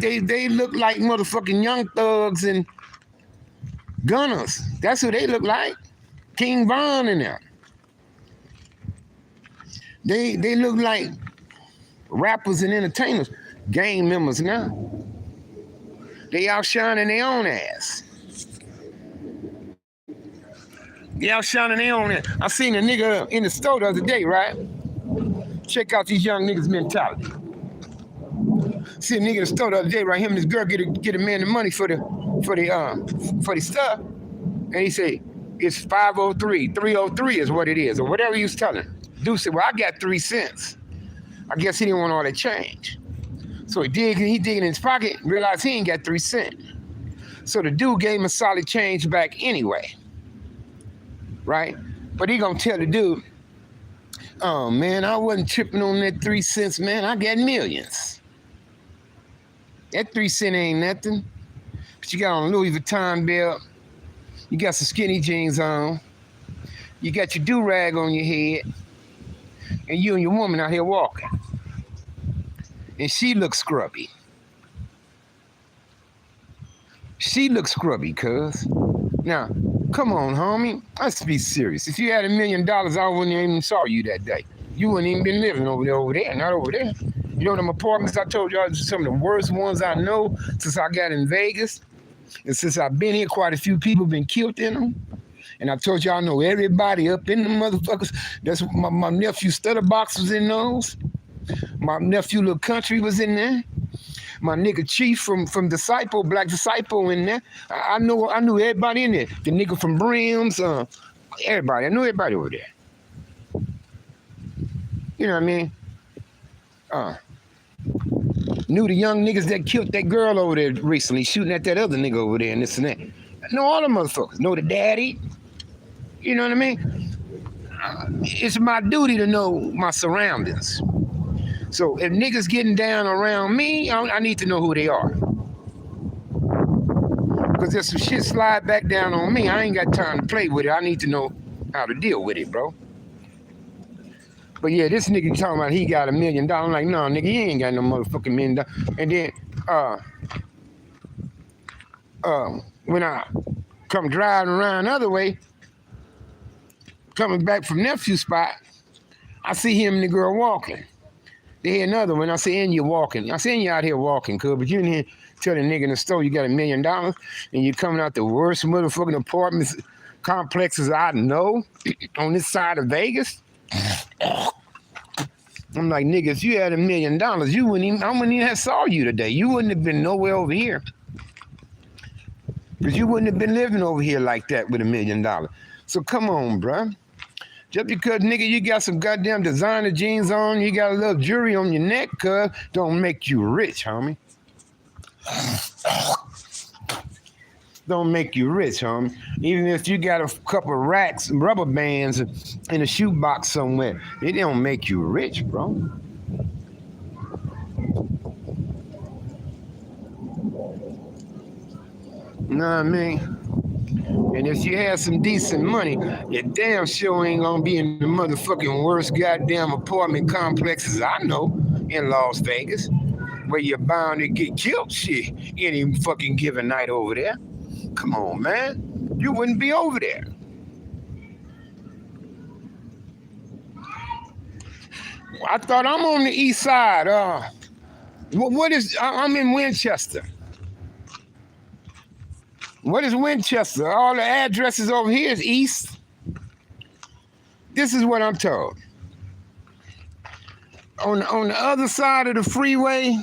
look like motherfucking Young Thugs and Gunners. That's who they look like. King Von in there. They look like rappers and entertainers. Gang members now. They outshining their own ass. They outshining their own ass. I seen a nigga in the store the other day, right? Check out these young niggas' mentality. See a nigga in the store the other day, right? Him and his girl get a man the money for the stuff, and he say it's 503, 303 is what it is, or whatever he was telling. Dude said, "Well, I got 3 cents." I guess he didn't want all that change, so he digging in his pocket, realized he ain't got 3 cents. So the dude gave him a solid change back anyway, right? But he gonna tell the dude, "Oh man, I wasn't tripping on that 3 cents, man. I got millions. That 3 cents ain't nothing. But you got on a Louis Vuitton belt, you got some skinny jeans on, you got your do-rag on your head, and you and your woman out here walking. And she looks scrubby. She looks scrubby, cuz. Now, come on, homie. Let's be serious. If you had $1 million, I wouldn't even saw you that day. You wouldn't even been living over there, not over there. You know them apartments I told y'all, some of the worst ones I know since I got in Vegas. And since I've been here, quite a few people been killed in them. And I told y'all I know everybody up in the motherfuckers. That's my nephew Stutterbox was in those. My nephew Lil Country was in there. My nigga Chief from Disciple, Black Disciple in there. I knew everybody in there. The nigga from Brims, everybody. I knew everybody over there. You know what I mean? Knew the young niggas that killed that girl over there recently, shooting at that other nigga over there and this and that. I know all the motherfuckers. Know the daddy. You know what I mean? It's my duty to know my surroundings. So if niggas getting down around me, I need to know who they are. Because if some shit slide back down on me, I ain't got time to play with it. I need to know how to deal with it, bro. But yeah, this nigga talking about he got $1 million. I'm like, no, nigga, he ain't got no motherfucking $1 million. And then, when I come driving around the other way, coming back from nephew's spot, I see him and the girl walking. They hear another one. I say, and you walking. I say, and you out here walking, cuz, but you in here tell the nigga in the store you got $1 million and you coming out the worst motherfucking apartments complexes I know on this side of Vegas. I'm like, nigga, if you had $1 million, I wouldn't even have saw you today. You wouldn't have been nowhere over here. Because you wouldn't have been living over here like that with $1 million. So come on, bruh. Just because, nigga, you got some goddamn designer jeans on, you got a little jewelry on your neck, cuz, don't make you rich, homie. Don't make you rich, homie. Even if you got a couple of racks and rubber bands in a shoebox somewhere, it don't make you rich, bro. Know what I mean? And if you have some decent money, you damn sure ain't gonna be in the motherfucking worst goddamn apartment complexes I know in Las Vegas, where you're bound to get killed shit any fucking given night over there. Come on, man. You wouldn't be over there. I thought I'm on the east side. I'm in Winchester. What is Winchester? All the addresses over here is east. This is what I'm told. On the other side of the freeway,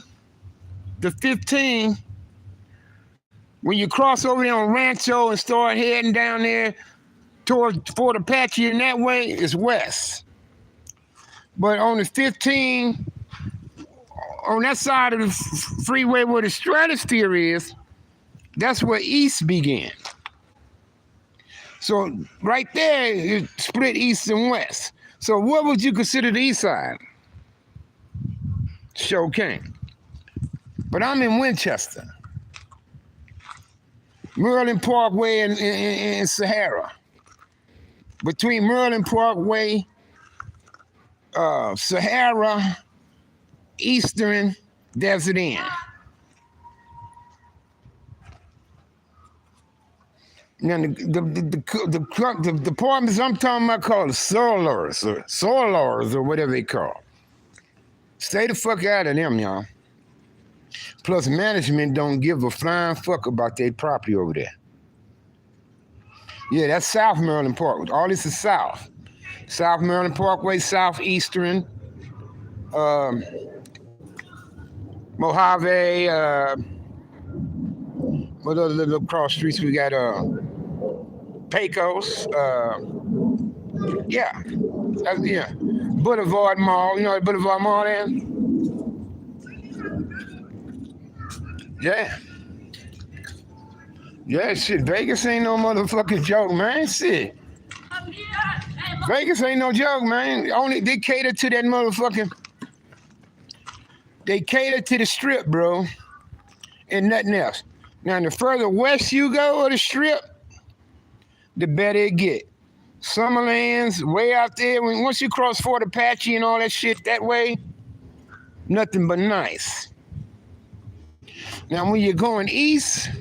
the 15, when you cross over there on Rancho and start heading down there towards Fort Apache and that way, it's west. But on the 15, on that side of the freeway where the stratosphere is, that's where east began. So right there, you split east and west. So what would you consider the east side? Chopin. But I'm in Winchester. Merlin Parkway and Sahara. Between Merlin Parkway, Sahara, Eastern, Desert Inn. Now the apartments I'm talking about called soilers or whatever they call. Stay the fuck out of them, y'all. Plus, management don't give a flying fuck about their property over there. Yeah, that's South Maryland Parkway. All this is South. South Maryland Parkway, Southeastern, Mojave, what other little cross streets we got? Pecos, yeah. Boulevard Mall, you know what Boulevard Mall is? Yeah. Yeah, shit, Vegas ain't no motherfucking joke, man, shit. Vegas ain't no joke, man. Only they cater to that motherfucking, they cater to the strip, bro, and nothing else. Now, the further west you go of the strip, the better it get. Summerland's way out there. Once you cross Fort Apache and all that shit that way, nothing but nice. Now, when you're going east,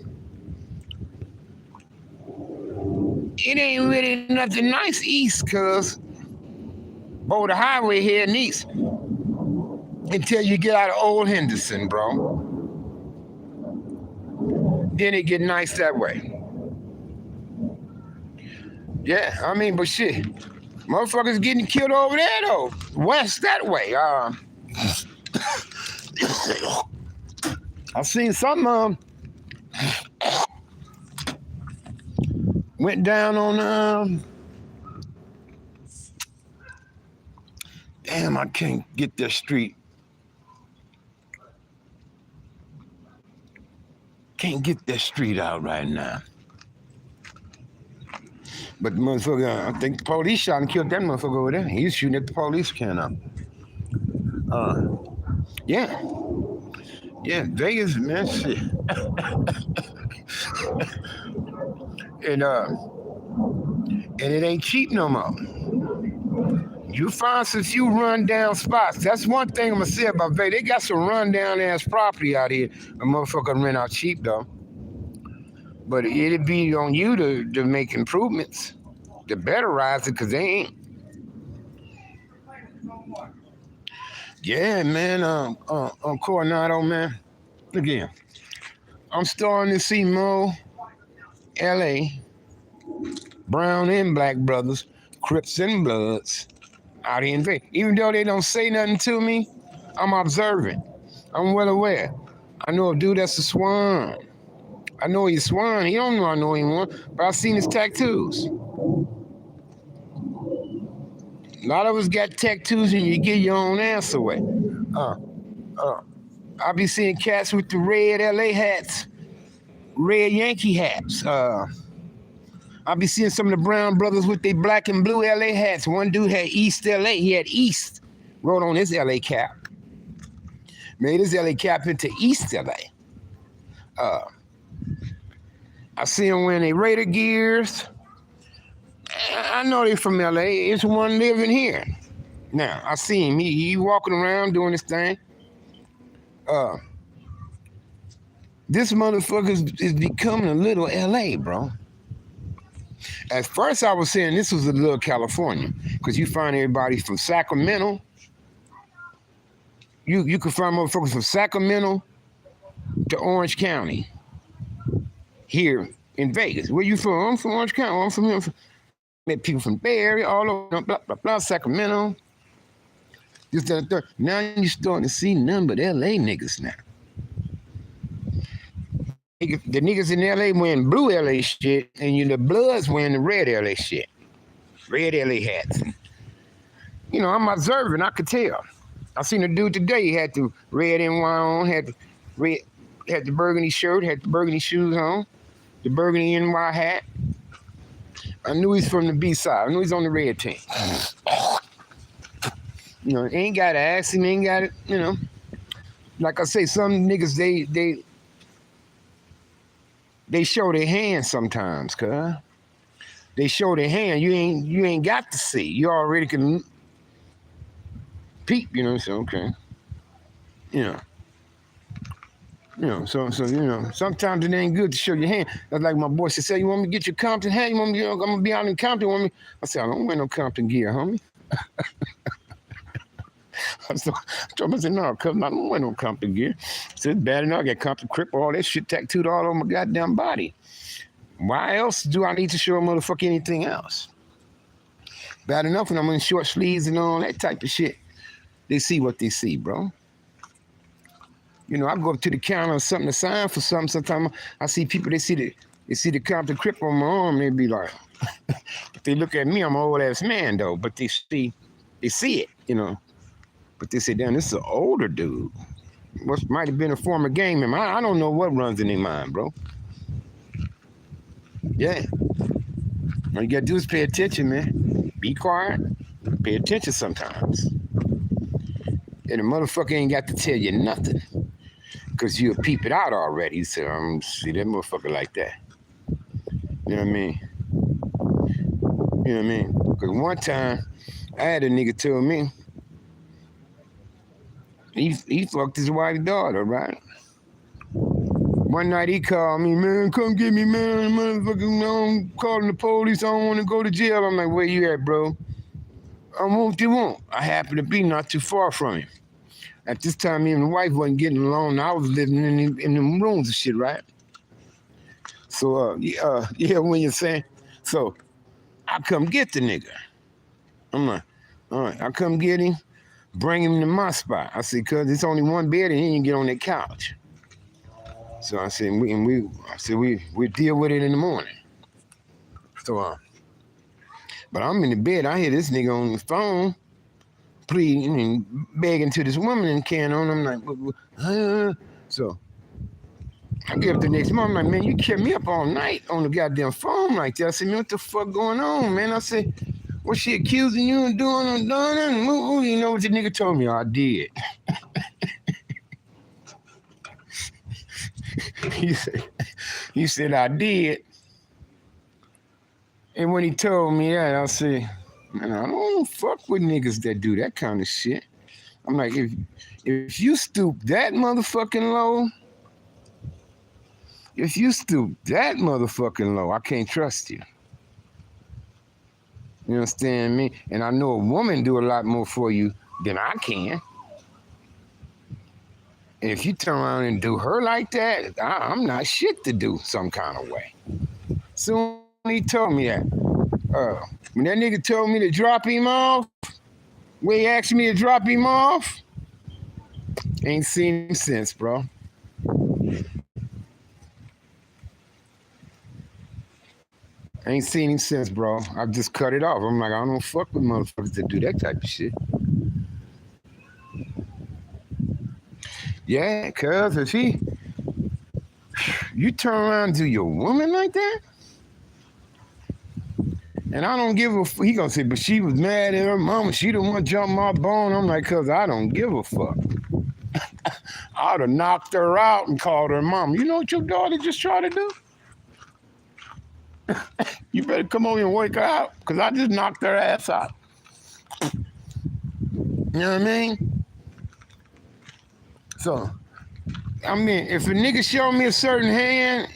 it ain't really nothing nice east, cuz over the highway heading east until you get out of Old Henderson, bro. Then it get nice that way. Yeah, I mean, but shit, motherfuckers getting killed over there though. West that way. I seen some went down on damn, I can't get that street. Can't get that street out right now. But the motherfucker, I think the police shot and killed that motherfucker over there. He was shooting at the police can up. Yeah. Yeah, Vegas, man, shit. And it ain't cheap no more. You find some few run-down spots. That's one thing I'm gonna say about Vegas. They got some run-down ass property out here. A motherfucker rent out cheap though. But it'd be on you to make improvements, to betterize it, cause they ain't. Yeah, man. On Coronado, man. Again, I'm starting to see more L.A. brown and black brothers, Crips and Bloods out here in Vegas. Even though they don't say nothing to me, I'm observing. I'm well aware. I know a dude that's a Swan. I know he's Swan. He don't know I know anyone, but I've seen his tattoos. A lot of us got tattoos and you give your own ass away. Uh, I be seeing cats with the red LA hats, red Yankee hats. I be seeing some of the Brown brothers with their black and blue LA hats. One dude had East LA. He had East wrote on his LA cap. Made his LA cap into East LA. I see them wearing their Raider gears. I know they from LA. It's one living here. Now, I see him. He walking around doing his thing. This motherfucker is becoming a little LA, bro. At first, I was saying this was a little California because you find everybody from Sacramento. You can find motherfuckers from Sacramento to Orange County here in Vegas. Where you from? I'm from Orange County. I'm from here. Met people from Bay Area, all over, blah, blah, blah, Sacramento. Just that, third. Now you're starting to see none but LA niggas now. The niggas in LA wearing blue LA shit, and the Bloods wearing the red LA shit. Red LA hats. I'm observing, I could tell. I seen a dude today, he had the red NY on, had the burgundy shirt, had the burgundy shoes on, the burgundy NY hat. I knew he's from the B side. I knew he's on the red team. Ain't got to ask him, ain't got it, Like I say, some niggas, they show their hand sometimes, cuz. They show their hand. You ain't got to see. You already can peep, so okay. So sometimes it ain't good to show your hand. That's like my boy said, you want me to get your Compton hat? You want me, I'm gonna be out in Compton, I said, I don't wear no Compton gear, homie. I said, no, I don't wear no Compton gear. I said, it's bad enough. I got Compton Crip, all that shit tattooed all over my goddamn body. Why else do I need to show a motherfucker anything else? Bad enough when I'm in short sleeves and all that type of shit. They see what they see, bro. I go up to the counter or something to sign for something. Sometimes I see people, they see the Compton Crip on my arm, they be like, if they look at me, I'm an old ass man though, but they see it, But they say, damn, this is an older dude. Might have been a former gang member. I don't know what runs in their mind, bro. Yeah. All you gotta do is pay attention, man. Be quiet. Pay attention sometimes. And the motherfucker ain't got to tell you nothing. Because you'll peep it out already. So I'm see that motherfucker like that. You know what I mean? Because one time, I had a nigga tell me, he fucked his wife's daughter, right? One night he called me, man, come get me, man. Motherfucker, I'm calling the police. I don't want to go to jail. I'm like, where you at, bro? I won't. I happen to be not too far from him. At this time, me and the wife wasn't getting along. I was living in them rooms and shit, right? So, when you're saying, so I come get the nigga. I'm like, all right, I come get him, bring him to my spot. I said, cuz it's only one bed and he can get on that couch. So I said, we deal with it in the morning. So, but I'm in the bed. I hear this nigga on the phone, pleading and begging to this woman and carrying on. I'm like, So I get up the next morning. I'm like, man, you kept me up all night on the goddamn phone like that. I said, man, what the fuck going on, man? I said, what she accusing you of doing? You know what the nigga told me? I did. He said, I did. And when he told me that, I said, man, I don't fuck with niggas that do that kind of shit. I'm like, if you stoop that motherfucking low, I can't trust you. You understand me? And I know a woman do a lot more for you than I can. And if you turn around and do her like that, I'm not shit to do some kind of way. So he told me that. When that nigga told me to drop him off, when he asked me to drop him off, ain't seen him since, bro. I ain't seen him since, bro. I've just cut it off. I'm like, I don't fuck with motherfuckers that do that type of shit. Yeah, cuz if you turn around and do your woman like that, and I don't give a fuck. He gonna say, but she was mad at her mama. She the one jumped my bone. I'm like, cuz I don't give a fuck. I'd have knocked her out and called her mom. You know what your daughter just tried to do? You better come over and wake her out, because I just knocked her ass out. You know what I mean? So, I mean, if a nigga show me a certain hand,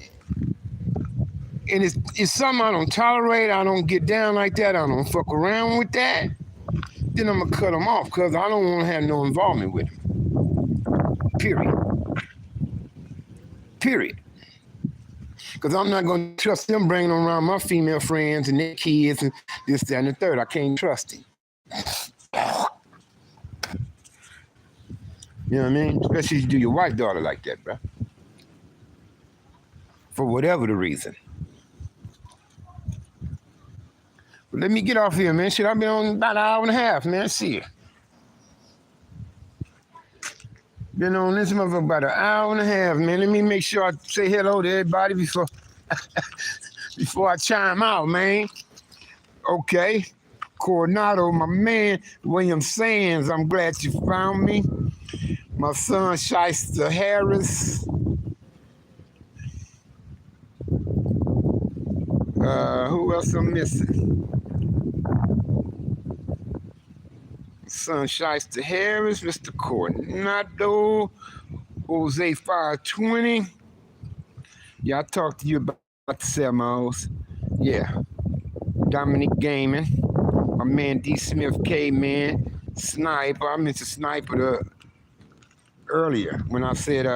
and it's something I don't tolerate, I don't get down like that, I don't fuck around with that, then I'm going to cut him off, because I don't want to have no involvement with him. Period. Period. Because I'm not going to trust them bringing around my female friends and their kids and this, that, and the third. I can't trust him. You know what I mean? Especially if you do your white daughter like that, bro. For whatever the reason. But let me get off here, man. Shit, I've been on about an hour and a half, man. See you. Been on this motherfucker about an hour and a half, man. Let me make sure I say hello to everybody before I chime out, man. Okay. Coronado, my man, William Sands, I'm glad you found me. My son, Shyster Harris. Who else I'm missing? Son Shyster Harris, Mr. Coronado, Jose 520. Yeah, I talked to you about the Semos. Yeah. Dominic Gaming. My man D. Smith K, man. Sniper. I mentioned Sniper earlier when I said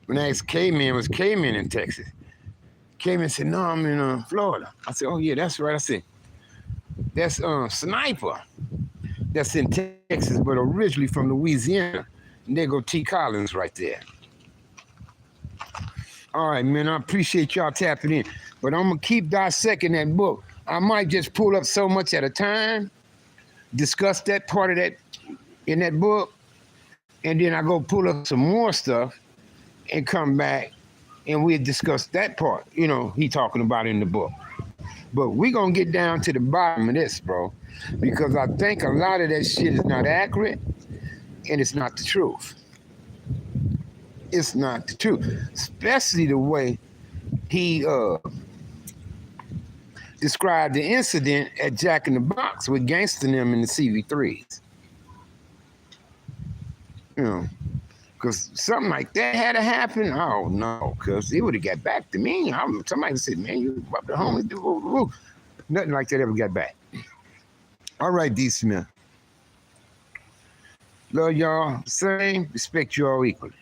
when I asked K-Man, was K-Man in Texas? K-Man said, no, I'm in Florida. I said, oh yeah, that's right. I said, that's Sniper. That's in Texas, but originally from Louisiana. And there go T. Collins right there. All right, man, I appreciate y'all tapping in. But I'm going to keep dissecting that book. I might just pull up so much at a time, discuss that part of that in that book, and then I go pull up some more stuff and come back and we'll discuss that part, you know, he talking about in the book. But we're going to get down to the bottom of this, bro, because I think a lot of that shit is not accurate and it's not the truth. It's not the truth, especially the way he described the incident at Jack in the Box with Gangsta and them in the CV3s. You know, because something like that had to happen. Oh no, because it would have got back to me. Somebody said, man, you up the homies, nothing like that ever got back. All right, D. Smith. Love y'all. Same. Respect y'all equally.